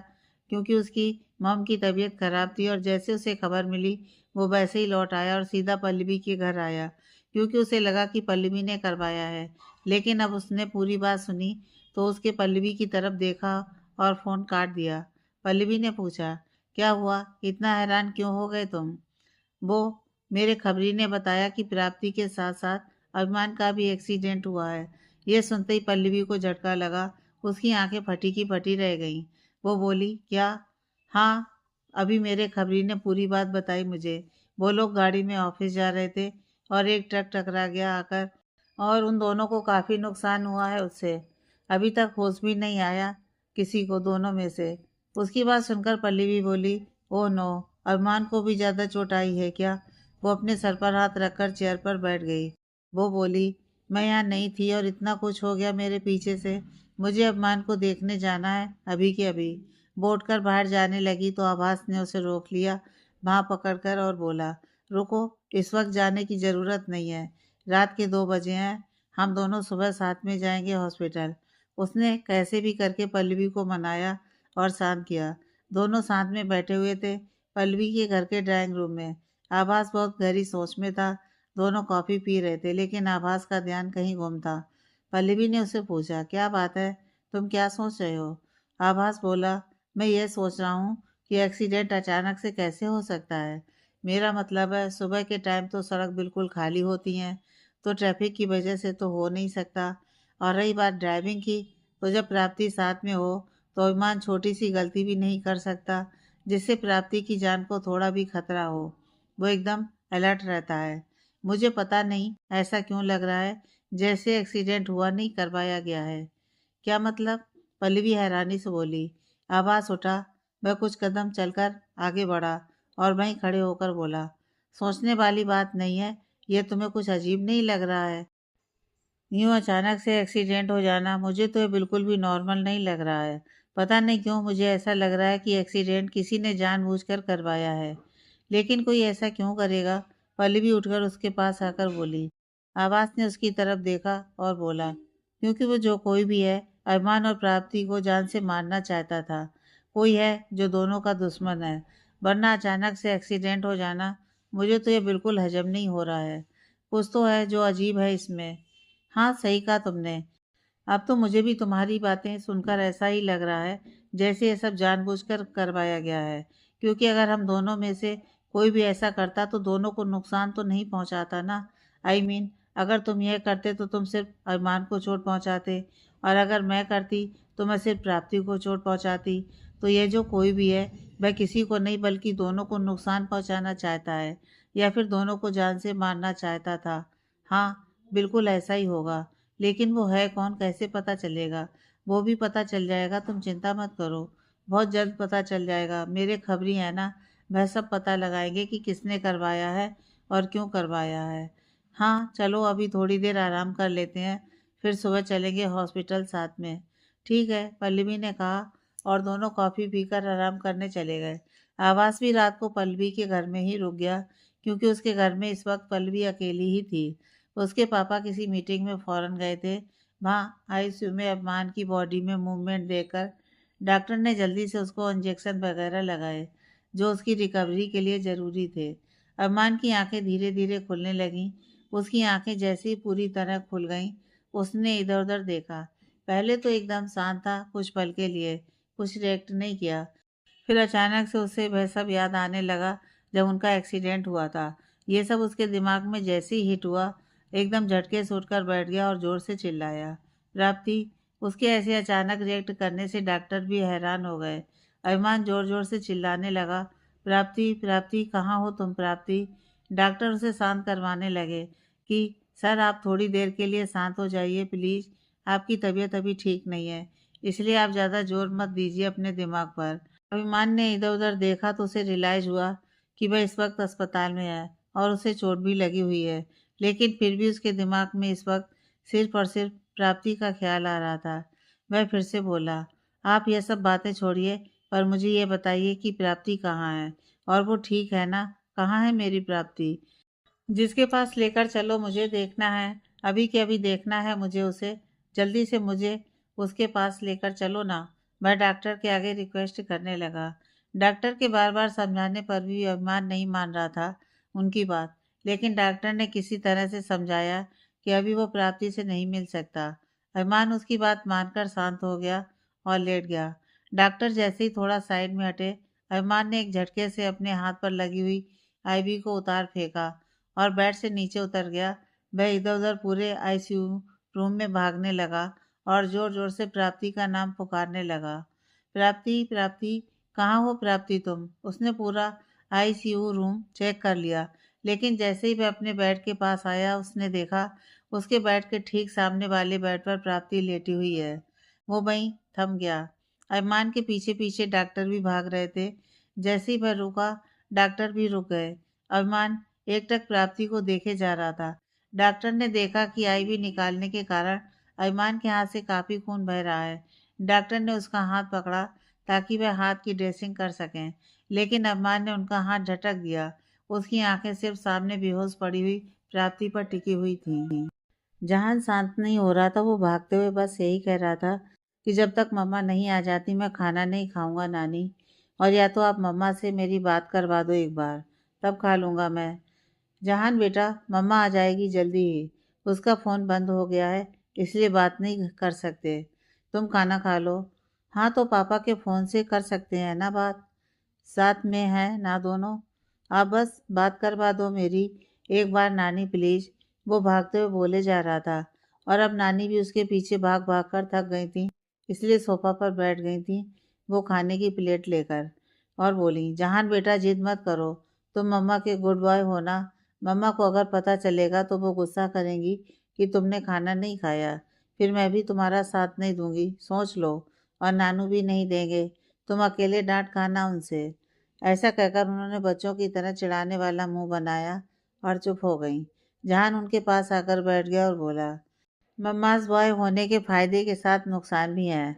क्योंकि उसकी मॉम की तबीयत खराब थी, और जैसे उसे खबर मिली वो वैसे ही लौट आया और सीधा पल्लवी के घर आया, क्योंकि उसे लगा कि पल्लवी ने करवाया है। लेकिन अब उसने पूरी बात सुनी तो उसके पल्लवी की तरफ देखा और फ़ोन काट दिया। पल्लवी ने पूछा, क्या हुआ, इतना हैरान क्यों हो गए तुम? वो, मेरे खबरी ने बताया कि प्राप्ति के साथ साथ अभिमान का भी एक्सीडेंट हुआ है। ये सुनते ही पल्लवी को झटका लगा, उसकी आंखें फटी की फटी रह गईं। वो बोली, क्या? हाँ, अभी मेरे खबरी ने पूरी बात बताई मुझे। वो लोग गाड़ी में ऑफिस जा रहे थे और एक ट्रक टकरा गया आकर, और उन दोनों को काफ़ी नुकसान हुआ है उससे। अभी तक होश भी नहीं आया किसी को दोनों में से। उसकी बात सुनकर पल्लवी बोली, ओह नो, अरमान को भी ज़्यादा चोट आई है क्या? वो अपने सर पर हाथ रखकर चेयर पर बैठ गई। वो बोली, मैं यहाँ नहीं थी और इतना कुछ हो गया मेरे पीछे से। मुझे अरमान को देखने जाना है अभी के अभी। वो उठकर बाहर जाने लगी तो आभास ने उसे रोक लिया, बाँह पकड़कर, और बोला, रुको, इस वक्त जाने की ज़रूरत नहीं है। रात के 2 बजे हैं, हम दोनों सुबह साथ में जाएंगे हॉस्पिटल। उसने कैसे भी करके पल्लवी को मनाया और शांत किया। दोनों साथ में बैठे हुए थे पल्लवी के घर के ड्राइंग रूम में। आभास बहुत गहरी सोच में था। दोनों कॉफ़ी पी रहे थे, लेकिन आभास का ध्यान कहीं गुम था। पल्लवी ने उससे पूछा, क्या बात है, तुम क्या सोच रहे हो? आभास बोला, मैं ये सोच रहा हूँ कि एक्सीडेंट अचानक से कैसे हो सकता है। मेरा मतलब है, सुबह के टाइम तो सड़क बिल्कुल खाली होती हैं, तो ट्रैफिक की वजह से तो हो नहीं सकता। और रही बात ड्राइविंग की, तो जब प्राप्ति साथ में हो तो अभिमान छोटी सी गलती भी नहीं कर सकता जिससे प्राप्ति की जान को थोड़ा भी खतरा हो। वो एकदम अलर्ट रहता है। मुझे पता नहीं ऐसा क्यों लग रहा है जैसे एक्सीडेंट हुआ नहीं करवाया गया है। क्या मतलब? पल्लवी हैरानी से बोली। आवाज उठा। वह कुछ कदम चलकर आगे बढ़ा और वहीं खड़े होकर बोला, सोचने वाली बात नहीं है, यह तुम्हें कुछ अजीब नहीं लग रहा है? यूँ अचानक से एक्सीडेंट हो जाना मुझे तो ये बिल्कुल भी नॉर्मल नहीं लग रहा है। पता नहीं क्यों मुझे ऐसा लग रहा है कि एक्सीडेंट किसी ने जानबूझकर करवाया है। लेकिन कोई ऐसा क्यों करेगा? पल्लवी उठकर उसके पास आकर बोली। आवाज़ ने उसकी तरफ देखा और बोला, क्योंकि वो जो कोई भी है, अरमान और प्राप्ति को जान से मारना चाहता था। कोई है जो दोनों का दुश्मन है, वरना अचानक से एक्सीडेंट हो जाना मुझे तो ये बिल्कुल हजम नहीं हो रहा है। कुछ तो है जो अजीब है इसमें। हाँ, सही कहा तुमने। अब तो मुझे भी तुम्हारी बातें सुनकर ऐसा ही लग रहा है जैसे ये सब जानबूझकर करवाया गया है, क्योंकि अगर हम दोनों में से कोई भी ऐसा करता तो दोनों को नुकसान तो नहीं पहुंचाता ना। अगर तुम यह करते तो तुम सिर्फ अरमान को चोट पहुंचाते, और अगर मैं करती तो मैं सिर्फ प्राप्ति को चोट पहुंचाती। तो ये जो कोई भी है, वह किसी को नहीं बल्कि दोनों को नुकसान पहुंचाना चाहता है, या फिर दोनों को जान से मारना चाहता था। हाँ, बिल्कुल ऐसा ही होगा। लेकिन वो है कौन, कैसे पता चलेगा? वो भी पता चल जाएगा, तुम चिंता मत करो। बहुत जल्द पता चल जाएगा। मेरे खबरी है ना, वह सब पता लगाएंगे कि किसने करवाया है और क्यों करवाया है। हाँ, चलो अभी थोड़ी देर आराम कर लेते हैं, फिर सुबह चलेंगे हॉस्पिटल साथ में। ठीक है, पल्लवी ने कहा, और दोनों कॉफ़ी पीकर आराम करने चले गए। आवास भी रात को पल्लवी के घर में ही रुक गया, क्योंकि उसके घर में इस वक्त पल्लवी अकेली ही थी। उसके पापा किसी मीटिंग में फ़ौरन गए थे। वहाँ आईसीयू में अरमान की बॉडी में मूवमेंट देखकर डॉक्टर ने जल्दी से उसको इंजेक्शन वगैरह लगाए, जो उसकी रिकवरी के लिए ज़रूरी थे। अरमान की आंखें धीरे धीरे खुलने लगीं। उसकी आंखें जैसे ही पूरी तरह खुल गईं, उसने इधर उधर देखा। पहले तो एकदम शांत था कुछ पल के लिए, कुछ रिएक्ट नहीं किया। फिर अचानक से उसे वह सब याद आने लगा जब उनका एक्सीडेंट हुआ था। ये सब उसके दिमाग में जैसे ही हिट हुआ, एकदम झटके से उठकर बैठ गया और ज़ोर से चिल्लाया, प्राप्ति, उसके ऐसे अचानक रिएक्ट करने से डॉक्टर भी हैरान हो गए। अभिमान जोर जोर से चिल्लाने लगा, प्राप्ति प्राप्ति कहाँ हो तुम प्राप्ति। डॉक्टर उसे शांत करवाने लगे कि सर आप थोड़ी देर के लिए शांत हो जाइए प्लीज़, आपकी तबीयत अभी ठीक नहीं है, इसलिए आप ज़्यादा जोर मत दीजिए अपने दिमाग पर। अभिमान ने इधर उधर देखा तो उसे रियलाइज़ हुआ कि वह इस वक्त अस्पताल में है और उसे चोट भी लगी हुई है, लेकिन फिर भी उसके दिमाग में इस वक्त सिर्फ और सिर्फ प्राप्ति का ख्याल आ रहा था। वह फिर से बोला, आप यह सब बातें छोड़िए, पर मुझे ये बताइए कि प्राप्ति कहाँ है और वो ठीक है ना? कहाँ है मेरी प्राप्ति? जिसके पास लेकर चलो, मुझे देखना है, अभी के अभी देखना है मुझे उसे, जल्दी से मुझे उसके पास लेकर चलो ना। मैं डॉक्टर के आगे रिक्वेस्ट करने लगा। डॉक्टर के बार बार समझाने पर भी अभिमान नहीं मान रहा था उनकी बात, लेकिन डॉक्टर ने किसी तरह से समझाया कि अभी वो प्राप्ति से नहीं मिल सकता। अभिमान उसकी बात मानकर शांत हो गया और लेट गया। डॉक्टर जैसे ही थोड़ा साइड में हटे, अभिमान ने एक झटके से अपने हाथ पर लगी हुई आईवी को उतार फेंका और बेड से नीचे उतर गया। वह इधर उधर पूरे आईसीयू रूम में भागने लगा और जोर जोर से प्राप्ति का नाम पुकारने लगा। प्राप्ति प्राप्ति कहाँ हो प्राप्ति तुम। उसने पूरा आईसीयू रूम चेक कर लिया, लेकिन जैसे ही वह अपने बेड के पास आया उसने देखा उसके बेड के ठीक सामने वाले बेड पर प्राप्ति लेटी हुई है। वो वहीं थम गया। अरमान के पीछे पीछे डॉक्टर भी भाग रहे थे। जैसे ही वह रुका, डॉक्टर भी रुक गए। अरमान एकटक प्राप्ति को देखे जा रहा था। डॉक्टर ने देखा कि आईवी निकालने के कारण अरमान के हाथ से काफी खून बह रहा है। डॉक्टर ने उसका हाथ पकड़ा ताकि वह हाथ की ड्रेसिंग कर सकें, लेकिन अरमान ने उनका हाथ झटक दिया। उसकी आंखें सिर्फ सामने बेहोश पड़ी हुई प्राप्ति पर टिकी हुई थीं। जहान शांत नहीं हो रहा था। वो भागते हुए बस यही कह रहा था कि जब तक मम्मा नहीं आ जाती मैं खाना नहीं खाऊंगा नानी, और या तो आप मम्मा से मेरी बात करवा दो एक बार, तब खा लूँगा मैं। जहान बेटा, मम्मा आ जाएगी जल्दी ही। उसका फ़ोन बंद हो गया है, इसलिए बात नहीं कर सकते। तुम खाना खा लो। हाँ तो पापा के फ़ोन से कर सकते हैं ना बात, साथ में हैं ना दोनों। आप बस बात करवा दो मेरी एक बार नानी प्लीज़। वो भागते हुए बोले जा रहा था और अब नानी भी उसके पीछे भाग भाग कर थक गई थी, इसलिए सोफ़ा पर बैठ गई थी वो खाने की प्लेट लेकर, और बोली, जहान बेटा जिद मत करो, तुम मम्मा के गुड बॉय हो ना। मम्मा को अगर पता चलेगा तो वो गुस्सा करेंगी कि तुमने खाना नहीं खाया, फिर मैं भी तुम्हारा साथ नहीं दूंगी, सोच लो। और नानू भी नहीं देंगे, तुम अकेले डांट खाना उनसे। ऐसा कहकर उन्होंने बच्चों की तरह चिढ़ाने वाला मुंह बनाया और चुप हो गईं। जहान उनके पास आकर बैठ गया और बोला, मम्माज बॉय होने के फायदे के साथ नुकसान भी हैं।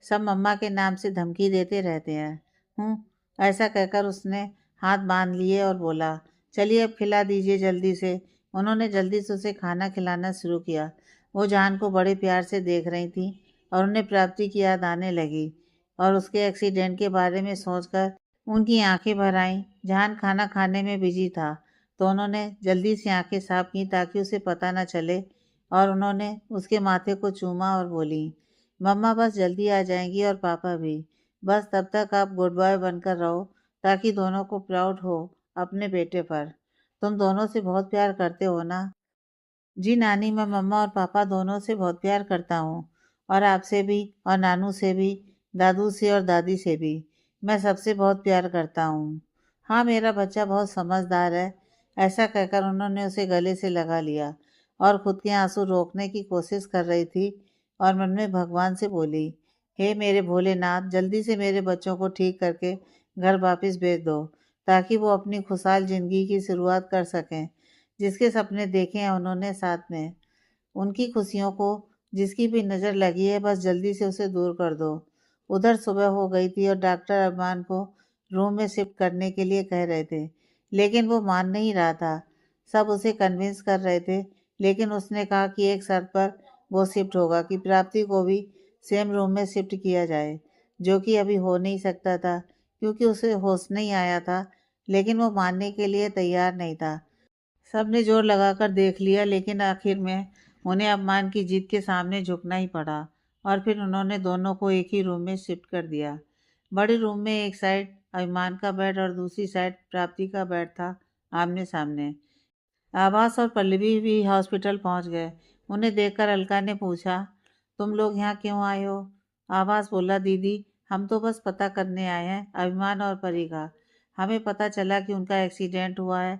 सब मम्मा के नाम से धमकी देते रहते हैं। हूँ। ऐसा कहकर उसने हाथ बांध लिए और बोला, चलिए अब खिला दीजिए जल्दी से। उन्होंने जल्दी से उसे खाना खिलाना शुरू किया। वो जहान को बड़े प्यार से देख रही थी और उन्हें प्राप्ति की याद आने लगी और उसके एक्सीडेंट के बारे में सोचकर उनकी आंखें भर आईं। जहान खाना खाने में बिजी था, तो उन्होंने जल्दी से आंखें साफ की ताकि उसे पता न चले, और उन्होंने उसके माथे को चूमा और बोली, मम्मा बस जल्दी आ जाएंगी और पापा भी। बस तब तक आप गुड बॉय बनकर रहो ताकि दोनों को प्राउड हो अपने बेटे पर। तुम दोनों से बहुत प्यार करते हो ना। जी नानी, मैं मम्मा और पापा दोनों से बहुत प्यार करता हूँ, और आपसे भी, और नानू से भी, दादू से और दादी से भी। मैं सबसे बहुत प्यार करता हूँ। हाँ, मेरा बच्चा बहुत समझदार है। ऐसा कहकर उन्होंने उसे गले से लगा लिया और खुद के आंसू रोकने की कोशिश कर रही थी और मन में भगवान से बोली, हे मेरे भोलेनाथ, जल्दी से मेरे बच्चों को ठीक करके घर वापस भेज दो ताकि वो अपनी खुशहाल ज़िंदगी की शुरुआत कर सकें जिसके सपने देखे हैं उन्होंने साथ में। उनकी खुशियों को जिसकी भी नज़र लगी है, बस जल्दी से उसे दूर कर दो। उधर सुबह हो गई थी और डॉक्टर अरमान को रूम में शिफ्ट करने के लिए कह रहे थे, लेकिन वो मान नहीं रहा था। सब उसे कन्विंस कर रहे थे, लेकिन उसने कहा कि एक शर्त पर वो शिफ्ट होगा कि प्राप्ति को भी सेम रूम में शिफ्ट किया जाए, जो कि अभी हो नहीं सकता था क्योंकि उसे होश नहीं आया था, लेकिन वो मानने के लिए तैयार नहीं था। सबने जोर लगाकर देख लिया, लेकिन आखिर में उन्हें अरमान की जिद के सामने झुकना ही पड़ा, और फिर उन्होंने दोनों को एक ही रूम में शिफ्ट कर दिया। बड़े रूम में एक साइड अरमान का बेड और दूसरी साइड प्राप्ति का बेड था, आमने सामने। आभास और पल्लवी भी हॉस्पिटल पहुंच गए। उन्हें देखकर अलका ने पूछा, तुम लोग यहाँ क्यों आए हो? आवाज़ बोला, दीदी हम तो बस पता करने आए हैं अभिमान और परी का। हमें पता चला कि उनका एक्सीडेंट हुआ है,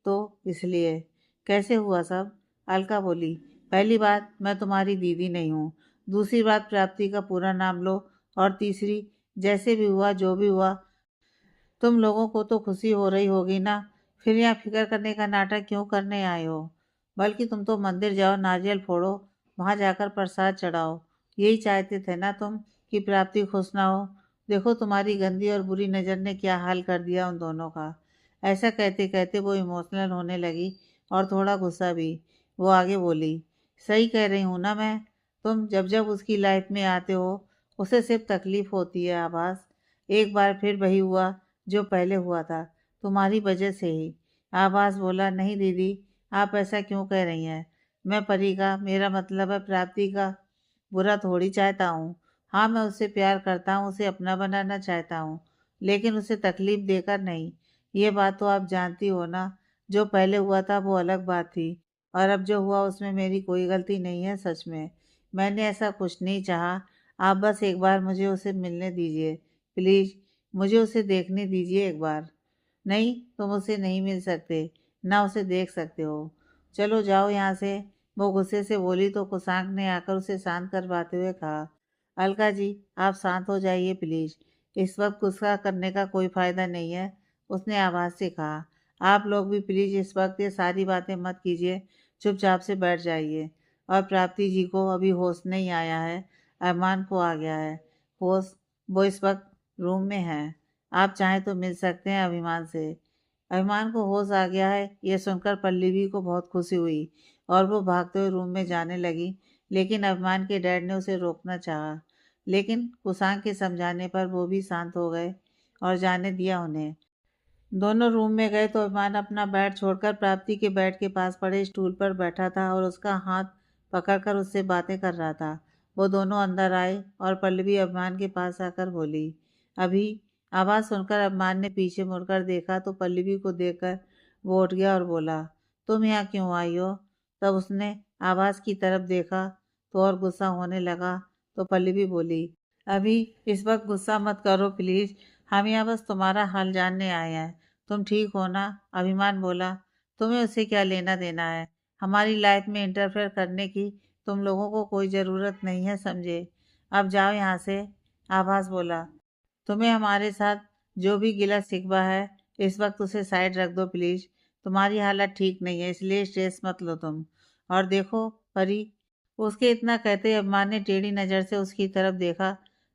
तो इसलिए। कैसे हुआ सब? अलका बोली, पहली बात मैं तुम्हारी दीदी नहीं हूँ, दूसरी बात प्राप्ति का पूरा नाम लो, और तीसरी जैसे भी हुआ जो भी हुआ तुम लोगों को तो खुशी हो रही होगी ना, फिर यहाँ फिक्र करने का नाटक क्यों करने आए हो? बल्कि तुम तो मंदिर जाओ, नारियल फोड़ो, वहां जाकर प्रसाद चढ़ाओ। यही चाहते थे ना तुम कि प्राप्ति खुश ना हो? देखो तुम्हारी गंदी और बुरी नज़र ने क्या हाल कर दिया उन दोनों का। ऐसा कहते कहते वो इमोशनल होने लगी और थोड़ा गुस्सा भी। वो आगे बोली, सही कह रही हूँ ना मैं? तुम जब जब उसकी लाइफ में आते हो उसे सिर्फ तकलीफ होती है आभास। एक बार फिर वही हुआ जो पहले हुआ था, तुम्हारी वजह से ही। आवाज बोला, नहीं दीदी, आप ऐसा क्यों कह रही हैं? मैं परी का, मेरा मतलब है प्राप्ति का बुरा थोड़ी चाहता हूँ। हाँ, मैं उससे प्यार करता हूँ, उसे अपना बनाना चाहता हूँ, लेकिन उसे तकलीफ देकर नहीं। ये बात तो आप जानती हो ना। जो पहले हुआ था वो अलग बात थी, और अब जो हुआ उसमें मेरी कोई गलती नहीं है। सच में मैंने ऐसा कुछ नहीं चाहा। आप बस एक बार मुझे उसे मिलने दीजिए, प्लीज। मुझे उसे देखने दीजिए एक बार। नहीं, तुम उसे नहीं मिल सकते, ना उसे देख सकते हो। चलो जाओ यहाँ से। वो गुस्से से बोली तो कुसांग ने आकर उसे शांत करवाते हुए कहा, अलका जी आप शांत हो जाइए प्लीज। इस वक्त गुस्सा करने का कोई फायदा नहीं है। उसने आवाज से कहा, आप लोग भी प्लीज इस वक्त ये सारी बातें मत कीजिए, चुपचाप से बैठ जाइए। और प्राप्ति जी को अभी होश नहीं आया है, अरमान को आ गया है होश। वो इस वक्त रूम में है, आप चाहें तो मिल सकते हैं अभिमान से। अभिमान को होश आ गया है, यह सुनकर पल्लवी को बहुत खुशी हुई और वो भागते हुए रूम में जाने लगी। लेकिन अभिमान के डैड ने उसे रोकना चाहा, लेकिन कुसांग के समझाने पर वो भी शांत हो गए और जाने दिया उन्हें। दोनों रूम में गए तो अभिमान अपना बैट छोड़कर प्राप्ति के बेड के पास पड़े स्टूल पर बैठा था और उसका हाथ पकड़कर उससे बातें कर रहा था। वो दोनों अंदर आए और पल्लवी अभिमान के पास आकर बोली, अभी। आवाज़ सुनकर अभिमान ने पीछे मुड़कर देखा तो पल्लवी को देखकर वो उठ गया और बोला, तुम यहाँ क्यों आई हो? तब उसने आवाज़ की तरफ देखा तो और गुस्सा होने लगा। तो पल्लवी बोली, अभी इस वक्त गुस्सा मत करो प्लीज़, हम यहाँ बस तुम्हारा हाल जानने आए हैं। तुम ठीक हो ना? अभिमान बोला, तुम्हें उससे क्या लेना देना है? हमारी लाइफ में इंटरफेयर करने की तुम लोगों को कोई ज़रूरत नहीं है, समझे? अब जाओ यहाँ से। आभास बोला, तुम्हें हमारे साथ जो भी गिला शिकवा है इस वक्त उसे साइड रख दो प्लीज। तुम्हारी हालत ठीक नहीं है, इसलिए स्ट्रेस मत लो तुम। और देखो परी। उसके इतना कहते अभिमान ने टेढ़ी नज़र से उसकी तरफ देखा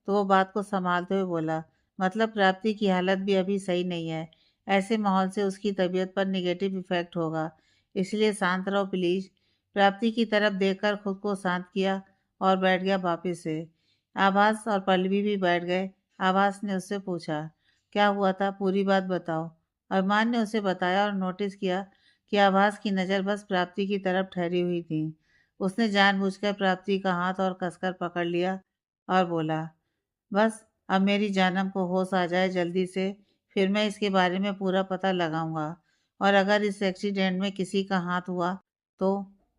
तो वो बात को संभालते हुए बोला, मतलब प्राप्ति की हालत भी अभी सही नहीं है। ऐसे माहौल से उसकी तबीयत पर निगेटिव इफेक्ट होगा, इसलिए शांत रहो प्लीज। प्राप्ति की तरफ देखकर खुद को शांत किया और बैठ गया वापिस से। आभास और पल्लवी भी बैठ गए। आभास ने उससे पूछा, क्या हुआ था, पूरी बात बताओ। अरमान ने उसे बताया और नोटिस किया कि आभास की नज़र बस प्राप्ति की तरफ ठहरी हुई थी। उसने जानबूझकर प्राप्ति का हाथ और कसकर पकड़ लिया और बोला, बस अब मेरी जानम को होश आ जाए जल्दी से, फिर मैं इसके बारे में पूरा पता लगाऊंगा। और अगर इस एक्सीडेंट में किसी का हाथ हुआ तो।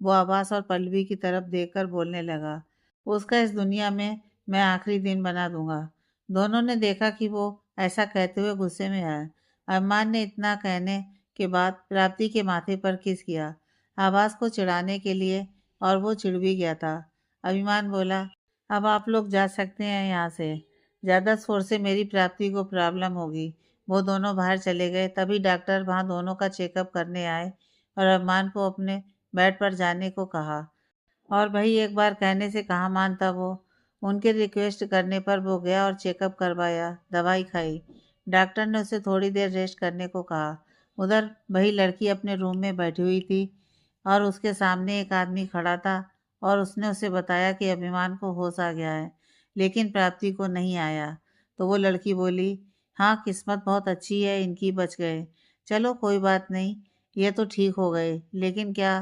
वो आभास और पल्लवी की तरफ देखकर बोलने लगा, उसका इस दुनिया में मैं आखिरी दिन बना दूंगा। दोनों ने देखा कि वो ऐसा कहते हुए गुस्से में है। अरमान ने इतना कहने के बाद प्राप्ति के माथे पर किस किया, आवाज को चिढ़ाने के लिए, और वो चिढ़ भी गया था। अभिमान बोला, अब आप लोग जा सकते हैं यहाँ से, ज़्यादा शोर से मेरी प्राप्ति को प्रॉब्लम होगी। वो दोनों बाहर चले गए। तभी डॉक्टर वहाँ दोनों का चेकअप करने आए और अरमान को अपने बेड पर जाने को कहा। और भाई एक बार कहने से कहाँ मानता वो। उनके रिक्वेस्ट करने पर वो गया और चेकअप करवाया, दवाई खाई। डॉक्टर ने उसे थोड़ी देर रेस्ट करने को कहा। उधर वही लड़की अपने रूम में बैठी हुई थी और उसके सामने एक आदमी खड़ा था और उसने उसे बताया कि अभिमान को होश आ गया है, लेकिन प्राप्ति को नहीं आया। तो वो लड़की बोली, हाँ किस्मत बहुत अच्छी है, इनकी बच गए। चलो कोई बात नहीं, ये तो ठीक हो गए, लेकिन क्या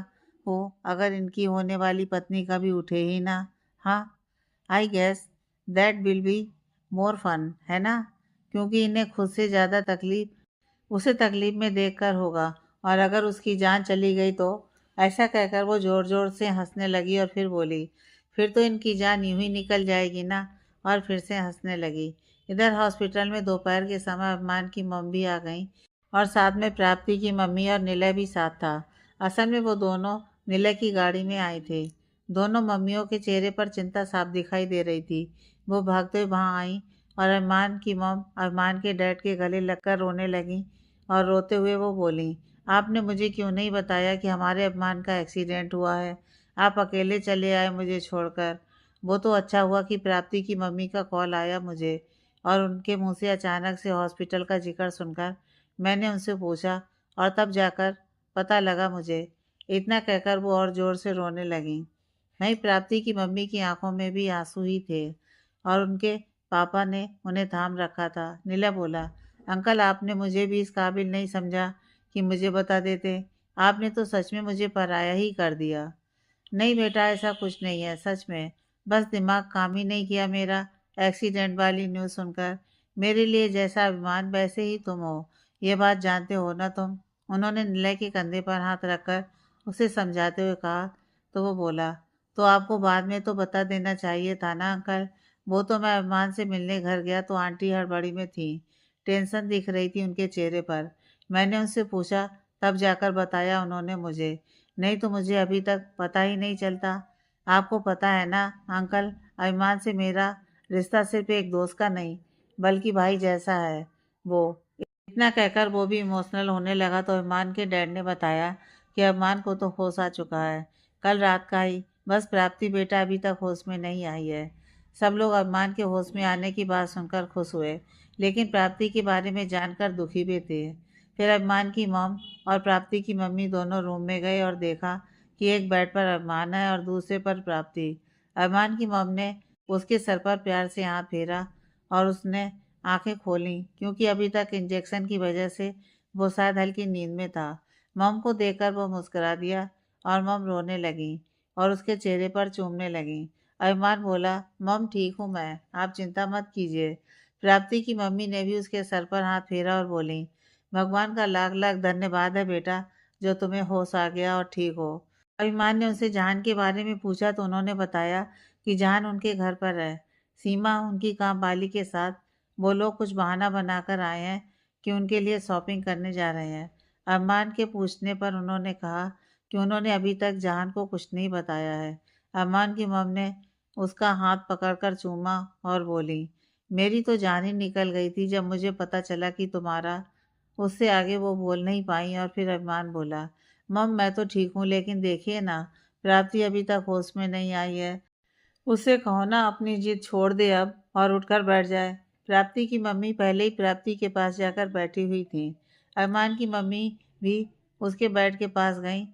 हो अगर इनकी होने वाली पत्नी का भी उठे ही ना? हाँ, I guess that will be more fun, है ना? क्योंकि इन्हें खुद से ज़्यादा तकलीफ उसे तकलीफ में देखकर होगा, और अगर उसकी जान चली गई तो। ऐसा कहकर वो ज़ोर ज़ोर से हंसने लगी और फिर बोली, फिर तो इनकी जान यूं ही निकल जाएगी ना। और फिर से हंसने लगी। इधर हॉस्पिटल में दोपहर के समय अभिमान की मम्मी भी आ गई और साथ में प्राप्ति की मम्मी और निलय भी साथ था। असल में वो दोनों निलय की गाड़ी में आए थे। दोनों मम्मियों के चेहरे पर चिंता साफ दिखाई दे रही थी। वो भागते हुए वहाँ आई और अभिमान की मम अभिमान के डैड के गले लगकर रोने लगी और रोते हुए वो बोली, आपने मुझे क्यों नहीं बताया कि हमारे अभिमान का एक्सीडेंट हुआ है। आप अकेले चले आए मुझे छोड़कर। वो तो अच्छा हुआ कि प्राप्ति की मम्मी का कॉल आया मुझे और उनके मुंह से अचानक से हॉस्पिटल का जिक्र सुनकर मैंने उनसे पूछा और तब जाकर पता लगा मुझे। इतना कहकर वो और ज़ोर से रोने लगी। वहीं प्राप्ति की मम्मी की आंखों में भी आंसू ही थे और उनके पापा ने उन्हें थाम रखा था। नीला बोला, अंकल आपने मुझे भी इस काबिल नहीं समझा कि मुझे बता देते। आपने तो सच में मुझे पराया ही कर दिया। नहीं बेटा, ऐसा कुछ नहीं है सच में। बस दिमाग काम ही नहीं किया मेरा एक्सीडेंट वाली न्यूज़ सुनकर। मेरे लिए जैसा अभिमान वैसे ही तुम हो, ये बात जानते हो ना तुम। उन्होंने निलय के कंधे पर हाथ रखकर उसे समझाते हुए कहा। तो वो बोला, तो आपको बाद में तो बता देना चाहिए था ना अंकल। वो तो मैं अभिमान से मिलने घर गया तो आंटी हड़बड़ी में थी। टेंशन दिख रही थी उनके चेहरे पर। मैंने उनसे पूछा तब जाकर बताया उन्होंने मुझे। नहीं तो मुझे अभी तक पता ही नहीं चलता। आपको पता है ना अंकल, अभिमान से मेरा रिश्ता सिर्फ एक दोस्त का नहीं बल्कि भाई जैसा है। वो इतना कहकर वो भी इमोशनल होने लगा तो अभिमान के डैड ने बताया कि अभिमान को तो होश आ चुका है, कल रात का ही। बस प्राप्ति बेटा अभी तक होश में नहीं आई है। सब लोग अभिमान के होश में आने की बात सुनकर खुश हुए, लेकिन प्राप्ति के बारे में जानकर दुखी भी थे। फिर अभिमान की मॉम और प्राप्ति की मम्मी दोनों रूम में गए और देखा कि एक बेड पर अभिमान है और दूसरे पर प्राप्ति। अभिमान की मॉम ने उसके सर पर प्यार से हाथ फेरा और उसने आंखें खोलीं क्योंकि अभी तक इंजेक्शन की वजह से वो शायद हल्की नींद में था। मॉम को देखकर वो मुस्कुरा दिया और मॉम रोने लगी और उसके चेहरे पर चूमने लगी। अभिमान बोला, मॉम ठीक हूँ मैं, आप चिंता मत कीजिए। प्राप्ति की मम्मी ने भी उसके सर पर हाथ फेरा और बोली, भगवान का लाख लाख धन्यवाद है बेटा जो तुम्हें होश आ गया और ठीक हो। अभिमान ने उनसे जहान के बारे में पूछा तो उन्होंने बताया कि जहान उनके घर पर है, सीमा उनकी काम वाली के साथ। वो लोग कुछ बहाना बनाकर आए हैं कि उनके लिए शॉपिंग करने जा रहे हैं। अभिमान के पूछने पर उन्होंने कहा कि उन्होंने अभी तक जहान को कुछ नहीं बताया है। अभिमान की मम ने उसका हाथ पकड़कर चूमा और बोली, मेरी तो जान ही निकल गई थी जब मुझे पता चला कि तुम्हारा। उससे आगे वो बोल नहीं पाई और फिर अभिमान बोला, मम मैं तो ठीक हूँ लेकिन देखिए ना, प्राप्ति अभी तक होश में नहीं आई है। उसे कहो ना अपनी जिद छोड़ दे अब और उठकर बैठ जाए। प्राप्ति की मम्मी पहले ही प्राप्ति के पास जाकर बैठी हुई थी। अरमान की मम्मी भी उसके बेड के पास गई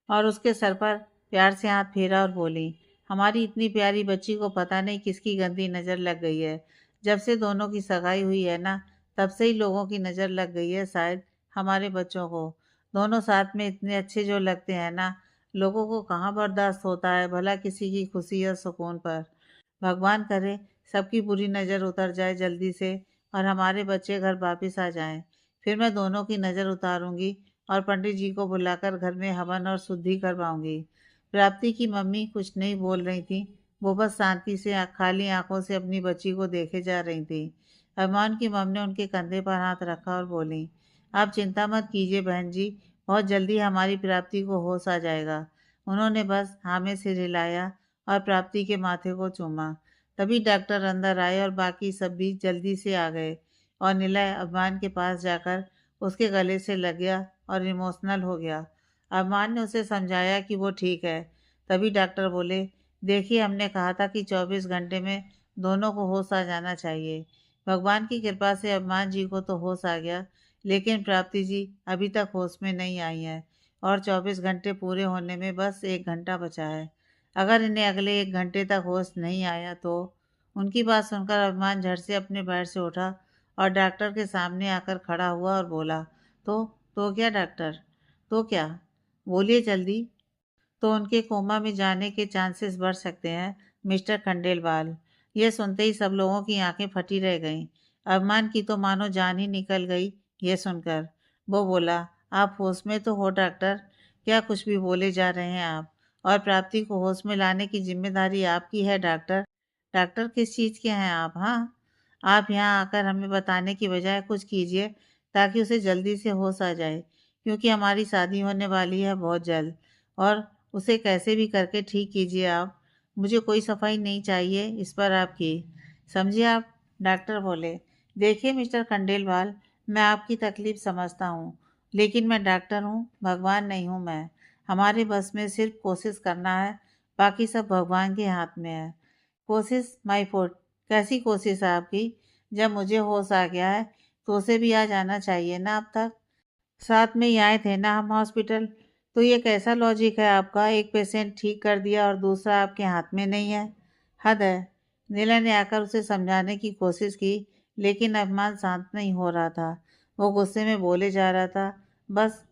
और उसके सर पर प्यार से हाथ फेरा और बोली, हमारी इतनी प्यारी बच्ची को पता नहीं किसकी गंदी नज़र लग गई है। जब से दोनों की सगाई हुई है ना, तब से ही लोगों की नज़र लग गई है शायद हमारे बच्चों को। दोनों साथ में इतने अच्छे जो लगते हैं ना, लोगों को कहाँ बर्दाश्त होता है भला किसी की खुशी या सुकून पर। भगवान करे सबकी बुरी नज़र उतर जाए जल्दी से और हमारे बच्चे घर वापस आ जाएं। फिर मैं दोनों की नज़र उतारूंगी और पंडित जी को बुलाकर घर में हवन और शुद्धि करवाऊंगी। प्राप्ति की मम्मी कुछ नहीं बोल रही थी। वो बस शांति से खाली आंखों से अपनी बच्ची को देखे जा रही थी। अरमान की मम ने उनके कंधे पर हाथ रखा और बोली, आप चिंता मत कीजिए बहन जी, बहुत जल्दी हमारी प्राप्ति को होश आ जाएगा। उन्होंने बस हाँ में सिर हिलाया और प्राप्ति के माथे को चूमा। तभी डॉक्टर अंदर आए और बाकी सब भी जल्दी से आ गए और निलय अभिमान के पास जाकर उसके गले से लग गया और इमोशनल हो गया। अभिमान ने उसे समझाया कि वो ठीक है। तभी डॉक्टर बोले, देखिए हमने कहा था कि 24 घंटे में दोनों को होश आ जाना चाहिए। भगवान की कृपा से अभिमान जी को तो होश आ गया, लेकिन प्राप्ति जी अभी तक होश में नहीं आई है और 24 घंटे पूरे होने में बस 1 घंटा बचा है। अगर इन्हें अगले 1 घंटे तक होश नहीं आया तो। उनकी बात सुनकर अभिमान झट से अपने बेड से उठा और डॉक्टर के सामने आकर खड़ा हुआ और बोला, तो क्या डॉक्टर, तो क्या, बोलिए जल्दी। तो उनके कोमा में जाने के चांसेस बढ़ सकते हैं मिस्टर खंडेलवाल। यह सुनते ही सब लोगों की आंखें फटी रह गईं। अभिमान की तो मानो जान ही निकल गई ये सुनकर। वो बोला, आप होश में तो हो डॉक्टर, क्या कुछ भी बोले जा रहे हैं आप। और प्राप्ति को होश में लाने की जिम्मेदारी आपकी है डॉक्टर। डॉक्टर किस चीज़ के हैं आप? हाँ, आप यहाँ आकर हमें बताने की बजाय कुछ कीजिए ताकि उसे जल्दी से होश आ जाए, क्योंकि हमारी शादी होने वाली है बहुत जल्द, और उसे कैसे भी करके ठीक कीजिए आप। मुझे कोई सफाई नहीं चाहिए इस पर आपकी, समझिए आप। डॉक्टर बोले, देखिए मिस्टर खंडेलवाल, मैं आपकी तकलीफ समझता हूँ, लेकिन मैं डॉक्टर हूँ, भगवान नहीं हूँ मैं। हमारे बस में सिर्फ कोशिश करना है, बाकी सब भगवान के हाथ में है। कोशिश माई फुट? कैसी कोशिश है आपकी? जब मुझे होश आ गया है तो उसे भी आ जाना चाहिए ना अब तक। साथ में ही आए थे ना हम हॉस्पिटल। तो ये कैसा लॉजिक है आपका? एक पेशेंट ठीक कर दिया और दूसरा आपके हाथ में नहीं है। हद है। नीला ने आकर उसे समझाने की कोशिश की, लेकिन अभिमान शांत नहीं हो रहा था। वो गुस्से में बोले जा रहा था, बस।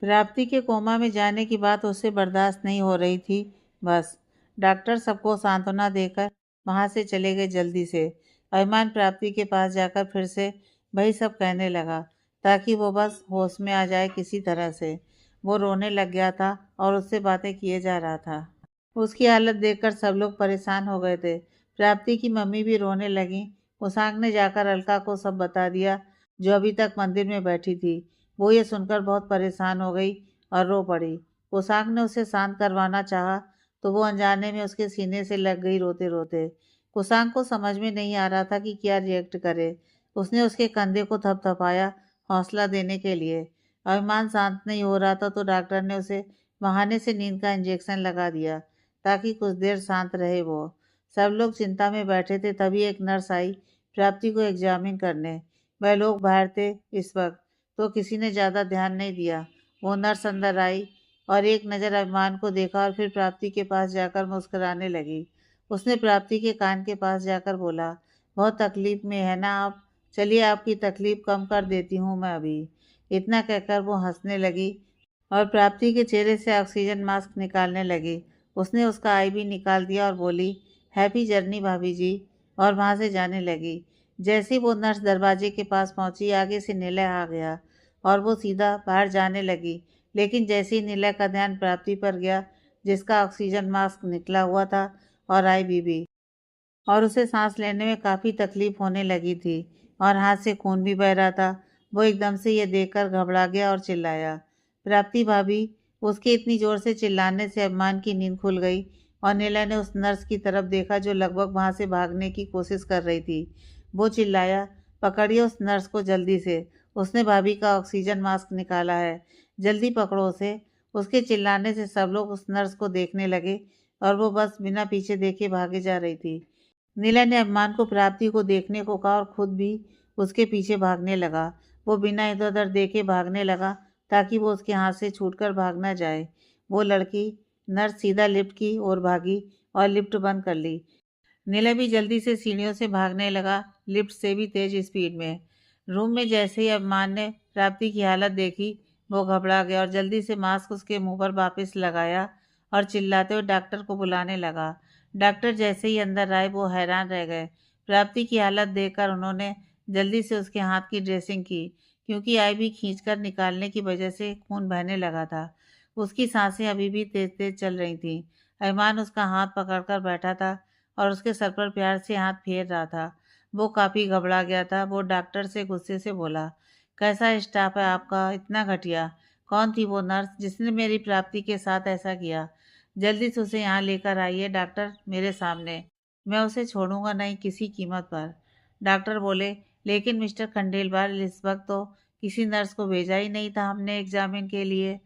प्राप्ति के कोमा में जाने की बात उससे बर्दाश्त नहीं हो रही थी, बस। डॉक्टर सबको सांत्वना देकर वहां से चले गए जल्दी से। अभिमान प्राप्ति के पास जाकर फिर से वही सब कहने लगा, ताकि वो बस होश में आ जाए किसी तरह से। वो रोने लग गया था और उससे बातें किए जा रहा था। उसकी हालत देखकर सब लोग परेशान हो गए थे। प्राप्ति की मम्मी भी रोने लगी। उसांग ने जाकर अलका को सब बता दिया, जो अभी तक मंदिर में बैठी थी। वो ये सुनकर बहुत परेशान हो गई और रो पड़ी। उसांग ने उसे शांत करवाना चाहा, तो वो अनजाने में उसके सीने से लग गई रोते रोते। कुसांग को समझ में नहीं आ रहा था कि क्या रिएक्ट करे। उसने उसके कंधे को थपथपाया हौसला देने के लिए। अभिमान शांत नहीं हो रहा था, तो डॉक्टर ने उसे बहाने से नींद का इंजेक्शन लगा दिया, ताकि कुछ देर शांत रहे वो। सब लोग चिंता में बैठे थे, तभी एक नर्स आई प्राप्ति को एग्जामिन करने। वह लोग बाहर थे इस वक्त, तो किसी ने ज़्यादा ध्यान नहीं दिया। वो नर्स अंदर आई और एक नज़र अभिमान को देखा और फिर प्राप्ति के पास जाकर मुस्कुराने लगी। उसने प्राप्ति के कान के पास जाकर बोला, बहुत तकलीफ में है ना आप? चलिए आपकी तकलीफ कम कर देती हूँ मैं अभी। इतना कहकर वो हंसने लगी और प्राप्ति के चेहरे से ऑक्सीजन मास्क निकालने लगी। उसने उसका आईवी निकाल दिया और बोली, हैप्पी जर्नी भाभी जी, और वहाँ से जाने लगी। जैसे ही वो नर्स दरवाजे के पास पहुंची, आगे से निलय आ गया और वो सीधा बाहर जाने लगी। लेकिन जैसे ही निलय का ध्यान प्राप्ति पर गया, जिसका ऑक्सीजन मास्क निकला हुआ था और आईवी भी, और उसे सांस लेने में काफ़ी तकलीफ होने लगी थी और हाथ से खून भी बह रहा था, वो एकदम से ये देखकर घबरा गया और चिल्लाया, प्राप्ति भाभी। उसके इतनी जोर से चिल्लाने से अभिमान की नींद खुल गई और नीला ने उस नर्स की तरफ देखा जो लगभग वहां से भागने की कोशिश कर रही थी। वो चिल्लाया, पकड़िए उस नर्स को जल्दी से, उसने भाभी का ऑक्सीजन मास्क निकाला है, जल्दी पकड़ो उसे। उसके चिल्लाने से सब लोग उस नर्स को देखने लगे और वो बस बिना पीछे देखे भागे जा रही थी। नीला ने अभिमान को प्राप्ति को देखने को कहा और खुद भी उसके पीछे भागने लगा। वो बिना इधर उधर देखे भागने लगा, ताकि वो उसके हाथ से छूटकर भाग न जाए। वो लड़की नर्स सीधा लिफ्ट की ओर भागी और लिफ्ट बंद कर ली। नीला भी जल्दी से सीढ़ियों से भागने लगा, लिफ्ट से भी तेज स्पीड में। रूम में जैसे ही अभिमान ने प्राप्ति की हालत देखी, वो घबरा गया और जल्दी से मास्क उसके मुंह पर वापस लगाया और चिल्लाते हुए डॉक्टर को बुलाने लगा। डॉक्टर जैसे ही अंदर आए, वो हैरान रह गए। प्राप्ति की हालत देखकर उन्होंने जल्दी से उसके हाथ की ड्रेसिंग की, क्योंकि आईवी खींचकर निकालने की वजह से खून बहने लगा था। उसकी सांसें अभी भी तेज तेज चल रही थीं। अभिमान उसका हाथ पकड़कर बैठा था और उसके सर पर प्यार से हाथ फेर रहा था। वो काफ़ी घबरा गया था। वो डॉक्टर से गुस्से से बोला, कैसा स्टाफ है आपका, इतना घटिया? कौन थी वो नर्स जिसने मेरी प्राप्ति के साथ ऐसा किया? जल्दी से उसे यहाँ लेकर आइए डॉक्टर, मेरे सामने। मैं उसे छोड़ूंगा नहीं किसी कीमत पर। डॉक्टर बोले, लेकिन मिस्टर खंडेलवाल, इस वक्त तो किसी नर्स को भेजा ही नहीं था हमने एग्जामिन के लिए।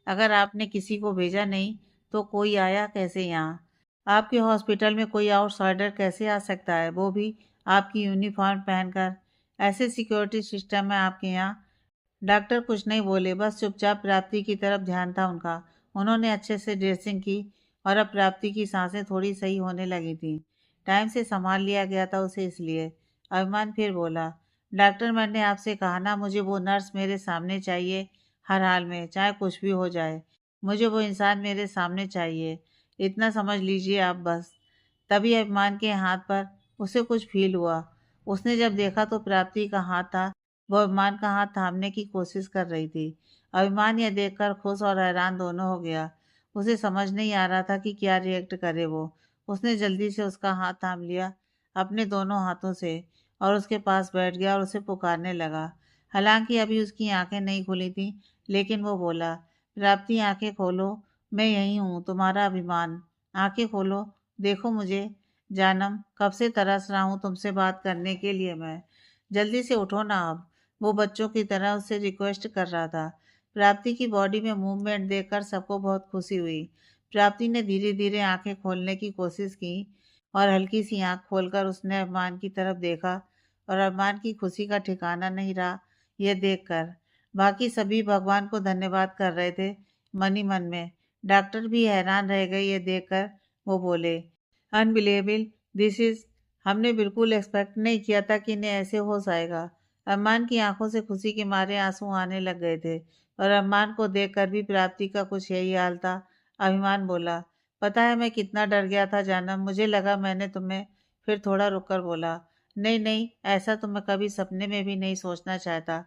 अगर आपने किसी को भेजा नहीं तो कोई आया कैसे यहाँ? आपके हॉस्पिटल में कोई आउटसाइडर कैसे आ सकता है, वो भी आपकी यूनिफॉर्म पहनकर? ऐसे सिक्योरिटी सिस्टम है आपके यहाँ? डॉक्टर कुछ नहीं बोले, बस चुपचाप प्राप्ति की तरफ ध्यान था उनका। उन्होंने अच्छे से ड्रेसिंग की और अब प्राप्ति की सांसें थोड़ी सही होने लगी थी। टाइम से संभाल लिया गया था उसे, इसलिए। अभिमान फिर बोला, डॉक्टर मैंने आपसे कहा ना, मुझे वो नर्स मेरे सामने चाहिए, हर हाल में, चाहे कुछ भी हो जाए। मुझे वो इंसान मेरे सामने चाहिए, इतना समझ लीजिए आप बस। तभी अभिमान के हाथ पर उसे कुछ फील हुआ। उसने जब देखा तो प्राप्ति का हाथ था। वो अभिमान का हाथ थामने की कोशिश कर रही थी। अभिमान यह देखकर खुश और हैरान दोनों हो गया। उसे समझ नहीं आ रहा था कि क्या रिएक्ट करे वो। उसने जल्दी से उसका हाथ थाम लिया अपने दोनों हाथों से और उसके पास बैठ गया और उसे पुकारने लगा। हालांकि अभी उसकी आंखें नहीं खुली थी, लेकिन वो बोला, प्राप्ति आंखें खोलो, मैं यही हूँ, तुम्हारा अभिमान। आंखें खोलो, देखो मुझे। जानम, कब से तरस रहा हूँ तुमसे बात करने के लिए मैं। जल्दी से उठो ना अब। वो बच्चों की तरह उससे रिक्वेस्ट कर रहा था। प्राप्ति की बॉडी में मूवमेंट देखकर सबको बहुत खुशी हुई। प्राप्ति ने धीरे धीरे आंखें खोलने की कोशिश की और हल्की सी आंख खोलकर उसने अरमान की तरफ देखा और अरमान की खुशी का ठिकाना नहीं रहा यह देखकर। बाकी सभी भगवान को धन्यवाद कर रहे थे मन ही मन में। डॉक्टर भी हैरान रह गए ये देखकर। वो बोले, अनबिलीवेबल, दिस इज, हमने बिल्कुल एक्सपेक्ट नहीं किया था कि इन्हें ऐसे होश आएगा। अरमान की आंखों से खुशी के मारे आंसू आने लग गए थे और अरमान को देखकर भी प्राप्ति का कुछ यही हाल था। अभिमान बोला, पता है मैं कितना डर गया था जानम, मुझे लगा मैंने तुम्हें। फिर थोड़ा रुककर बोला, नहीं नहीं, ऐसा तो मैं कभी सपने में भी नहीं सोचना चाहता।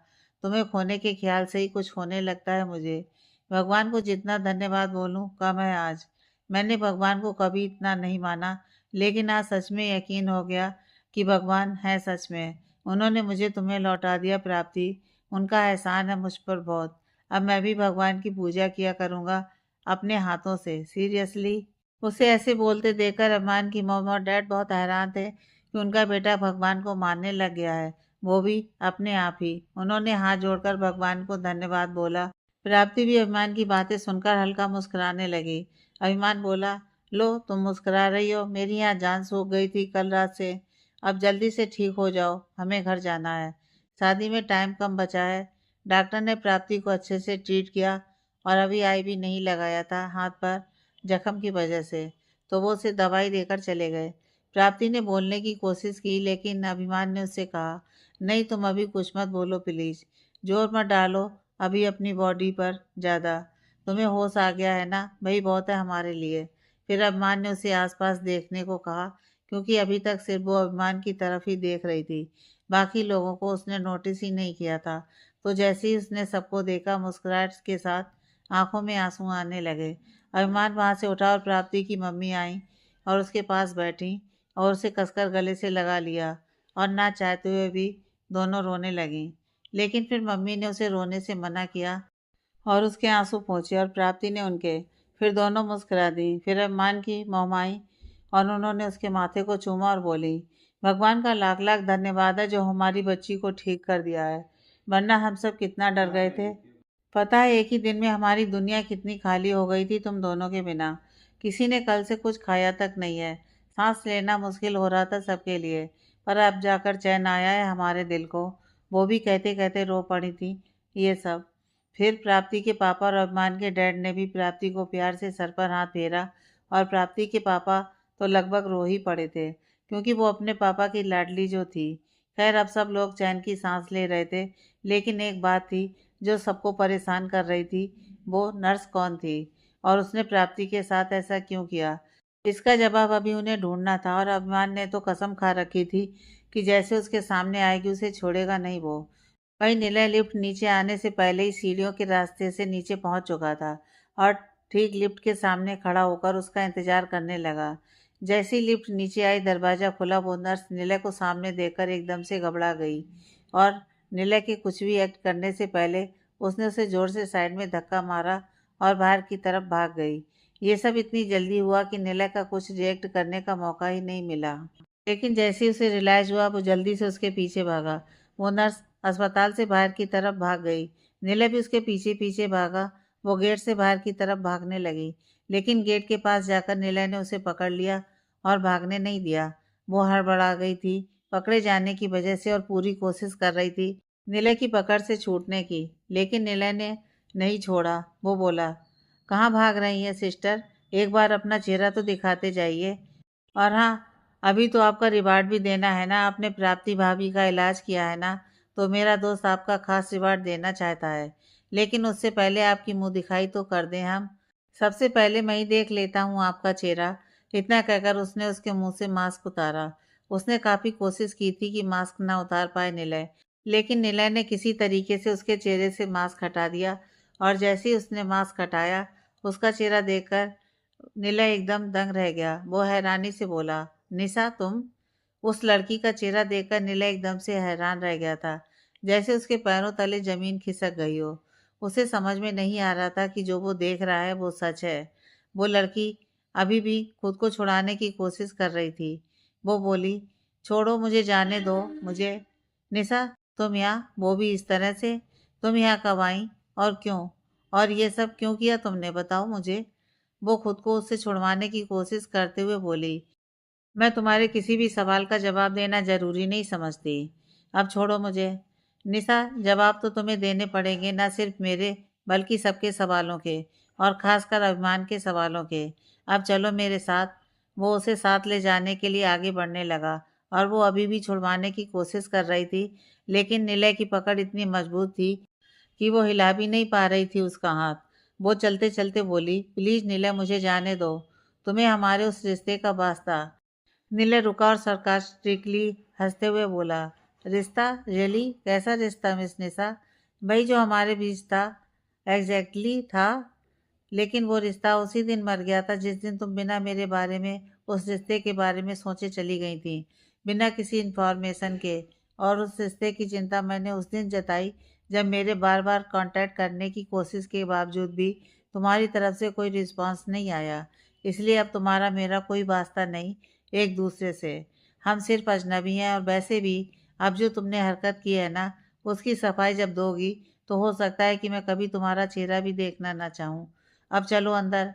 तुम्हें खोने के ख्याल से ही कुछ होने लगता है मुझे। भगवान को जितना धन्यवाद बोलूं कम है आज। मैंने भगवान को कभी इतना नहीं माना, लेकिन आज सच में यकीन हो गया कि भगवान है सच में। उन्होंने मुझे तुम्हें लौटा दिया प्राप्ति। उनका एहसान है मुझ पर बहुत। अब मैं भी भगवान की पूजा किया करूँगा अपने हाथों से। सीरियसली। उसे ऐसे बोलते देखकर अरमान की मॉम और डैड बहुत हैरान थे कि उनका बेटा भगवान को मानने लग गया है, वो भी अपने आप ही। उन्होंने हाथ जोड़कर भगवान को धन्यवाद बोला। प्राप्ति भी अभिमान की बातें सुनकर हल्का मुस्कुराने लगी। अभिमान बोला, लो तुम मुस्कुरा रही हो, मेरी यहाँ जान सूख गई थी कल रात से। अब जल्दी से ठीक हो जाओ, हमें घर जाना है। शादी में टाइम कम बचा है। डॉक्टर ने प्राप्ति को अच्छे से ट्रीट किया और अभी आई भी नहीं लगाया था हाथ पर जख्म की वजह से, तो वो उसे दवाई देकर चले गए। प्राप्ति ने बोलने की कोशिश की, लेकिन अभिमान ने उससे कहा, नहीं तुम अभी कुछ मत बोलो प्लीज, जोर मत डालो अभी अपनी बॉडी पर ज़्यादा। तुम्हें होश आ गया है ना, वही बहुत है हमारे लिए। फिर अभिमान ने उसे आसपास देखने को कहा, क्योंकि अभी तक सिर्फ वो अभिमान की तरफ ही देख रही थी, बाकी लोगों को उसने नोटिस ही नहीं किया था। तो जैसे ही उसने सबको देखा, मुस्कुराहट के साथ आंखों में आंसू आने लगे। अभिमान वहां से उठा और प्राप्ति की मम्मी आई और उसके पास बैठी और उसे कसकर गले से लगा लिया और ना चाहते हुए भी दोनों रोने लगी। लेकिन फिर मम्मी ने उसे रोने से मना किया और उसके आंसू पोंछे और प्राप्ति ने उनके। फिर दोनों मुस्कुरा दी। फिर अम्मान की मौम आई और उन्होंने उसके माथे को चूमा और बोली, भगवान का लाख लाख धन्यवाद है जो हमारी बच्ची को ठीक कर दिया है, वरना हम सब कितना डर गए थे। पता है एक ही दिन में हमारी दुनिया कितनी खाली हो गई थी तुम दोनों के बिना। किसी ने कल से कुछ खाया तक नहीं है। सांस लेना मुश्किल हो रहा था सबके लिए, पर अब जाकर चैन आया है हमारे दिल को। वो भी कहते कहते रो पड़ी थी ये सब। फिर प्राप्ति के पापा और अभिमान के डैड ने भी प्राप्ति को प्यार से सर पर हाथ फेरा और प्राप्ति के पापा तो लगभग रो ही पड़े थे, क्योंकि वो अपने पापा की लाडली जो थी। खैर अब सब लोग चैन की सांस ले रहे थे, लेकिन एक बात थी जो सबको परेशान कर रही थी, वो नर्स कौन थी और उसने प्राप्ति के साथ ऐसा क्यों किया। इसका जवाब अभी उन्हें ढूंढना था और अभिमान ने तो कसम खा रखी थी कि जैसे उसके सामने आएगी उसे छोड़ेगा नहीं वो। वही निलय लिफ्ट नीचे आने से पहले ही सीढ़ियों के रास्ते से नीचे पहुंच चुका था और ठीक लिफ्ट के सामने खड़ा होकर उसका इंतजार करने लगा। जैसी लिफ्ट नीचे आई, दरवाजा खुला। वो नर्स निलय को सामने देखकर एकदम से घबरा गई और निलय के कुछ भी एक्ट करने से पहले उसने उसे जोर से साइड में धक्का मारा और बाहर की तरफ भाग गई। ये सब इतनी जल्दी हुआ कि निलय का कुछ रिएक्ट करने का मौका ही नहीं मिला। लेकिन जैसे ही उसे रियलाइज हुआ, वो जल्दी से उसके पीछे भागा। वो नर्स अस्पताल से बाहर की तरफ भाग गई। निलय भी उसके पीछे पीछे भागा। वो गेट से बाहर की तरफ भागने लगी, लेकिन गेट के पास जाकर निलय ने उसे पकड़ लिया और भागने नहीं दिया। वो हड़बड़ा गई थी पकड़े जाने की वजह से और पूरी कोशिश कर रही थी निलय की पकड़ से छूटने की, लेकिन निलय ने नहीं छोड़ा। वो बोला, कहाँ भाग रही हैं सिस्टर, एक बार अपना चेहरा तो दिखाते जाइए। और हाँ, अभी तो आपका रिवार्ड भी देना है ना, आपने प्राप्ति भाभी का इलाज किया है ना, तो मेरा दोस्त आपका खास रिवार्ड देना चाहता है। लेकिन उससे पहले आपकी मुंह दिखाई तो कर दें हम। सबसे पहले मैं ही देख लेता हूँ आपका चेहरा। इतना कहकर उसने उसके मुंह से मास्क उतारा। उसने काफ़ी कोशिश की थी कि मास्क ना उतार पाए निलय, लेकिन निलय ने किसी तरीके से उसके चेहरे से मास्क हटा दिया और जैसे ही उसने मास्क हटाया उसका चेहरा देखकर निलय एकदम दंग रह गया। वो हैरानी से बोला, निशा तुम? उस लड़की का चेहरा देखकर निलय एकदम से हैरान रह गया था, जैसे उसके पैरों तले जमीन खिसक गई हो। उसे समझ में नहीं आ रहा था कि जो वो देख रहा है वो सच है। वो लड़की अभी भी खुद को छुड़ाने की कोशिश कर रही थी। वो बोली, छोड़ो, मुझे जाने दो मुझे। निशा, तुम यहाँ, वो भी इस तरह से? तुम यहाँ कब आई और क्यों? और ये सब क्यों किया तुमने, बताओ मुझे। वो खुद को उससे छुड़वाने की कोशिश करते हुए बोली, मैं तुम्हारे किसी भी सवाल का जवाब देना जरूरी नहीं समझती। अब छोड़ो मुझे। निशा, जवाब तो तुम्हें देने पड़ेंगे, ना सिर्फ मेरे बल्कि सबके सवालों के, और खासकर अभिमान के सवालों के। अब चलो मेरे साथ। वो उसे साथ ले जाने के लिए आगे बढ़ने लगा और वो अभी भी छुड़वाने की कोशिश कर रही थी, लेकिन निलय की पकड़ इतनी मजबूत थी कि वो हिला भी नहीं पा रही थी उसका हाथ। वो चलते चलते बोली, प्लीज निलय, मुझे जाने दो। तुम्हें हमारे उस रिश्ते का वास्ता। नीले रुका और सरकास्टिकली हंसते हुए बोला, रिश्ता? रियली? कैसा रिश्ता मिस निशा? वही जो हमारे बीच था। एग्जैक्टली था। लेकिन वो रिश्ता उसी दिन मर गया था जिस दिन तुम बिना मेरे बारे में उस रिश्ते के बारे में सोचे चली गई थी, बिना किसी इन्फॉर्मेशन के। और उस रिश्ते की चिंता मैंने उस दिन जताई जब मेरे बार बार कांटेक्ट करने की कोशिश के बावजूद भी तुम्हारी तरफ से कोई रिस्पांस नहीं आया। इसलिए अब तुम्हारा मेरा कोई वास्ता नहीं एक दूसरे से। हम सिर्फ अजनबी हैं, और वैसे भी अब जो तुमने हरकत की है ना, उसकी सफाई जब दोगी तो हो सकता है कि मैं कभी तुम्हारा चेहरा भी देखना ना चाहूँ। अब चलो अंदर।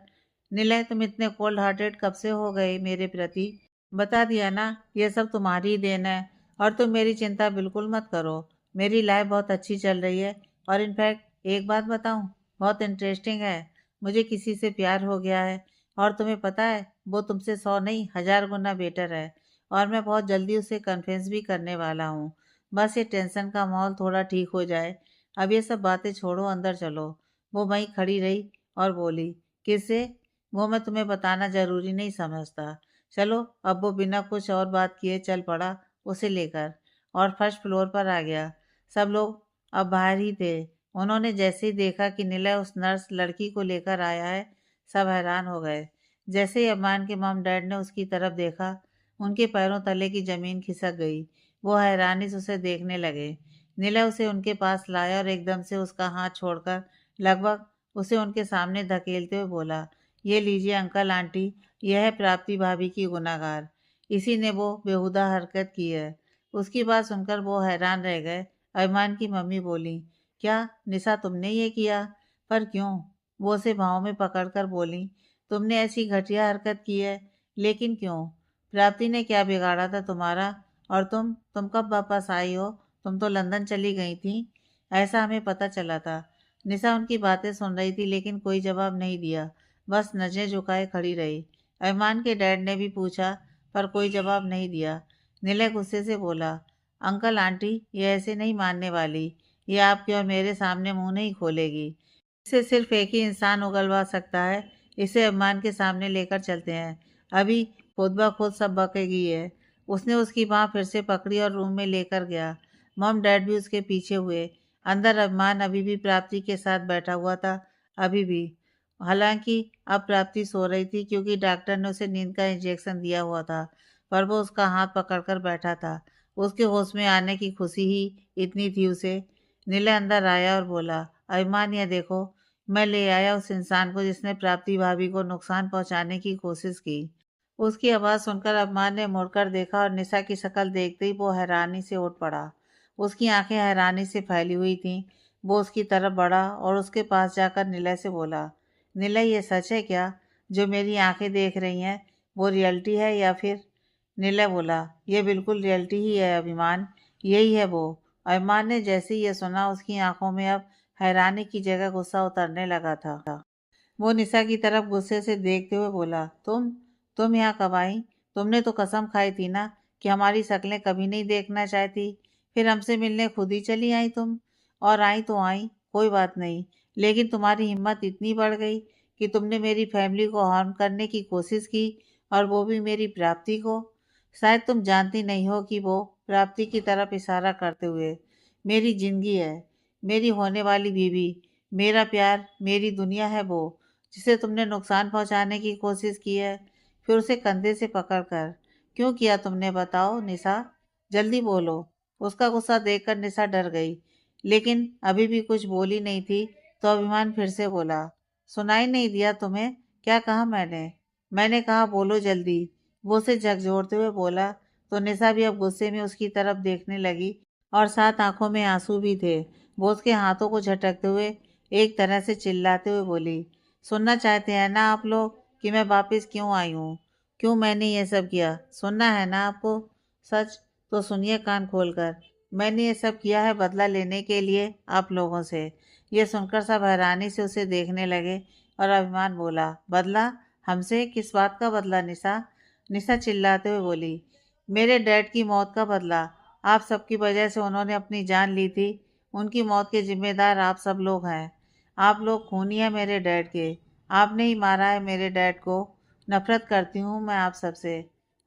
निलय, तुम इतने कोल्ड हार्टेड कब से हो गए मेरे प्रति? बता दिया ना, ये सब तुम्हारी ही देन है। और तुम मेरी चिंता बिल्कुल मत करो। मेरी लाइफ बहुत अच्छी चल रही है। और इनफैक्ट एक बात बताऊं, बहुत इंटरेस्टिंग है। मुझे किसी से प्यार हो गया है। और तुम्हें पता है, वो तुमसे 100 नहीं 1000 गुना बेटर है। और मैं बहुत जल्दी उसे कन्फेस भी करने वाला हूँ। बस ये टेंशन का माहौल थोड़ा ठीक हो जाए। अब ये सब बातें छोड़ो, अंदर चलो। वो वहीं खड़ी रही और बोली, किससे? वो मैं तुम्हें बताना जरूरी नहीं समझता। चलो। अब वो बिना कुछ और बात किए चल पड़ा उसे लेकर, और फर्स्ट फ्लोर पर आ गया। सब लोग अब बाहर ही थे। उन्होंने जैसे ही देखा कि निलय उस नर्स लड़की को लेकर आया है, सब हैरान हो गए। जैसे ही अम्मान के मॉम डैड ने उसकी तरफ देखा, उनके पैरों तले की जमीन खिसक गई। वो हैरानी से उसे देखने लगे। निलय उसे उनके पास लाया और एकदम से उसका हाथ छोड़कर लगभग उसे उनके सामने धकेलते हुए बोला, ये लीजिए अंकल आंटी, यह है प्राप्ति भाभी की गुनाहगार। इसी ने वो बेहुदा हरकत की है। उसकी बात सुनकर वो हैरान रह गए। अभिमान की मम्मी बोली, क्या निशा, तुमने ये किया? पर क्यों? वो उसे भाव में पकड़कर बोली, तुमने ऐसी घटिया हरकत की है, लेकिन क्यों? प्राप्ति ने क्या बिगाड़ा था तुम्हारा? और तुम कब वापस आई हो? तुम तो लंदन चली गई थी, ऐसा हमें पता चला था। निशा उनकी बातें सुन रही थी, लेकिन कोई जवाब नहीं दिया, बस नजरें झुकाए खड़ी रही। अरमान के डैड ने भी पूछा, पर कोई जवाब नहीं दिया। निलय गुस्से से बोला, अंकल आंटी, ये ऐसे नहीं मानने वाली। ये आपके और मेरे सामने मुंह नहीं खोलेगी। इसे सिर्फ एक ही इंसान उगलवा सकता है। इसे अरमान के सामने लेकर चलते हैं। अभी खुद ब खुद सब बकेगी है। उसने उसकी बाह फिर से पकड़ी और रूम में लेकर गया। मॉम डैड भी उसके पीछे हुए। अंदर अरमान अभी भी प्राप्ति के साथ बैठा हुआ था। अभी भी। हालांकि अब प्राप्ति सो रही थी, क्योंकि डॉक्टर ने उसे नींद का इंजेक्शन दिया हुआ था, पर वो उसका हाथ पकड़कर बैठा था। उसके होश में आने की खुशी ही इतनी थी उसे। नीले अंदर आया और बोला, अभिमान, यह देखो, मैं ले आया उस इंसान को जिसने प्राप्ति भाभी को नुकसान पहुंचाने की कोशिश की। उसकी आवाज़ सुनकर अभिमान ने मुड़कर देखा और निशा की शक्ल देखते ही वो हैरानी से उठ पड़ा। उसकी आंखें हैरानी से फैली हुई थीं। वो उसकी तरफ बढ़ा और उसके पास जाकर निलय से बोला, निलय, ये सच है क्या? जो मेरी आंखें देख रही हैं वो रियलिटी है या फिर? निलय बोला, ये बिल्कुल रियलिटी ही है अभिमान, यही है वो। अभिमान ने जैसे ही ये सुना, उसकी आंखों में अब हैरानी की जगह गुस्सा उतरने लगा था। वो निशा की तरफ गुस्से से देखते हुए बोला, तुम यहाँ कब आई? तुमने तो कसम खाई थी ना कि हमारी शक्लें कभी नहीं देखना चाहती। फिर हमसे मिलने खुद ही चली आई तुम। और आई तो आई, कोई बात नहीं, लेकिन तुम्हारी हिम्मत इतनी बढ़ गई कि तुमने मेरी फैमिली को हार्म करने की कोशिश की, और वो भी मेरी प्राप्ति को। शायद तुम जानती नहीं हो कि वो, प्राप्ति की तरफ इशारा करते हुए, मेरी जिंदगी है, मेरी होने वाली बीवी, मेरा प्यार, मेरी दुनिया है वो। जिसे तुमने नुकसान पहुंचाने की कोशिश की है। फिर उसे कंधे से पकड़कर, क्यों किया तुमने, बताओ निशा, जल्दी बोलो। उसका गुस्सा देखकर निशा डर गई, लेकिन अभी भी कुछ बोली नहीं थी। तो अभिमान फिर से बोला, सुनाई नहीं दिया तुम्हें? क्या कहा मैंने? मैंने कहा बोलो जल्दी, वो उसे झकझोरते हुए बोला। तो निशा भी अब गुस्से में उसकी तरफ देखने लगी और साथ आंखों में आंसू भी थे। वो उसके हाथों को झटकते हुए एक तरह से चिल्लाते हुए बोली, सुनना चाहते हैं ना आप लोग कि मैं वापस क्यों आई हूँ, क्यों मैंने ये सब किया? सुनना है ना आपको सच? तो सुनिए कान खोलकर। मैंने ये सब किया है बदला लेने के लिए आप लोगों से। ये सुनकर सब हैरानी से उसे देखने लगे और अभिमान बोला, बदला? हमसे? किस बात का बदला निशा? निशा चिल्लाते हुए बोली, मेरे डैड की मौत का बदला। आप सबकी वजह से उन्होंने अपनी जान ली थी। उनकी मौत के जिम्मेदार आप सब लोग हैं। आप लोग खूनी हैं मेरे डैड के। आपने ही मारा है मेरे डैड को। नफरत करती हूँ मैं आप सबसे।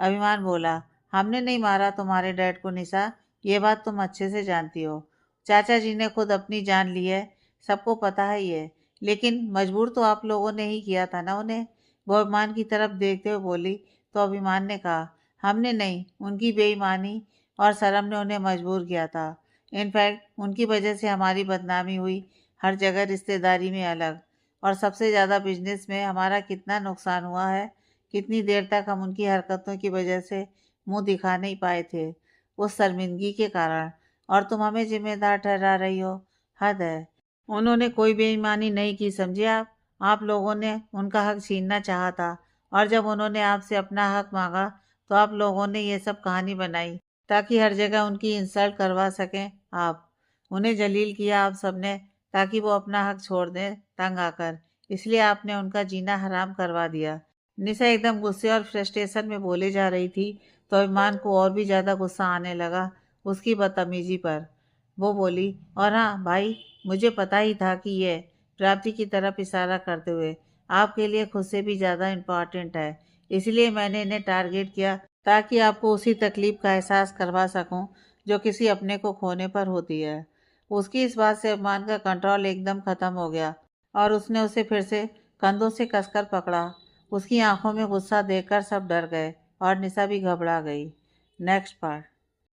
अभिमान बोला, हमने नहीं मारा तुम्हारे डैड को निशा, ये बात तुम अच्छे से जानती हो। चाचा जी ने खुद अपनी जान ली है, सबको पता है ये। लेकिन मजबूर तो आप लोगों ने ही किया था ना उन्हें। वो अभिमान की तरफ देखते हुए बोली। तो अभिमान ने कहा, हमने नहीं, उनकी बेईमानी और शर्म ने उन्हें मजबूर किया था। इनफैक्ट उनकी वजह से हमारी बदनामी हुई, हर जगह रिश्तेदारी में अलग, और सबसे ज़्यादा बिजनेस में हमारा कितना नुकसान हुआ है। कितनी देर तक हम उनकी हरकतों की वजह से मुंह दिखा नहीं पाए थे, उस शर्मिंदगी के कारण। और तुम हमें जिम्मेदार ठहरा रही हो, हद है। उन्होंने कोई बेईमानी नहीं की, समझे आप लोगों ने उनका हक छीनना चाहा था। और जब उन्होंने आपसे अपना हक मांगा तो आप लोगों ने ये सब कहानी बनाई ताकि हर जगह उनकी इंसल्ट करवा सकें आप। उन्हें जलील किया आप सबने ताकि वो अपना हक छोड़ दें तंग आकर। इसलिए आपने उनका जीना हराम करवा दिया। निशा एकदम गुस्से और फ्रस्ट्रेशन में बोले जा रही थी तो अभिमान को और भी ज़्यादा गुस्सा आने लगा उसकी बदतमीजी पर। वो बोली, और हाँ भाई, मुझे पता ही था कि ये, प्राप्ति की तरफ इशारा करते हुए, आपके लिए खुद से भी ज़्यादा इम्पॉर्टेंट है। इसलिए मैंने इन्हें टारगेट किया ताकि आपको उसी तकलीफ का एहसास करवा सकूं जो किसी अपने को खोने पर होती है। उसकी इस बात से अभिमान का कंट्रोल एकदम खत्म हो गया और उसने उसे फिर से कंधों से कसकर पकड़ा। उसकी आंखों में गुस्सा देखकर सब डर गए और निशा भी घबरा गई। Next part.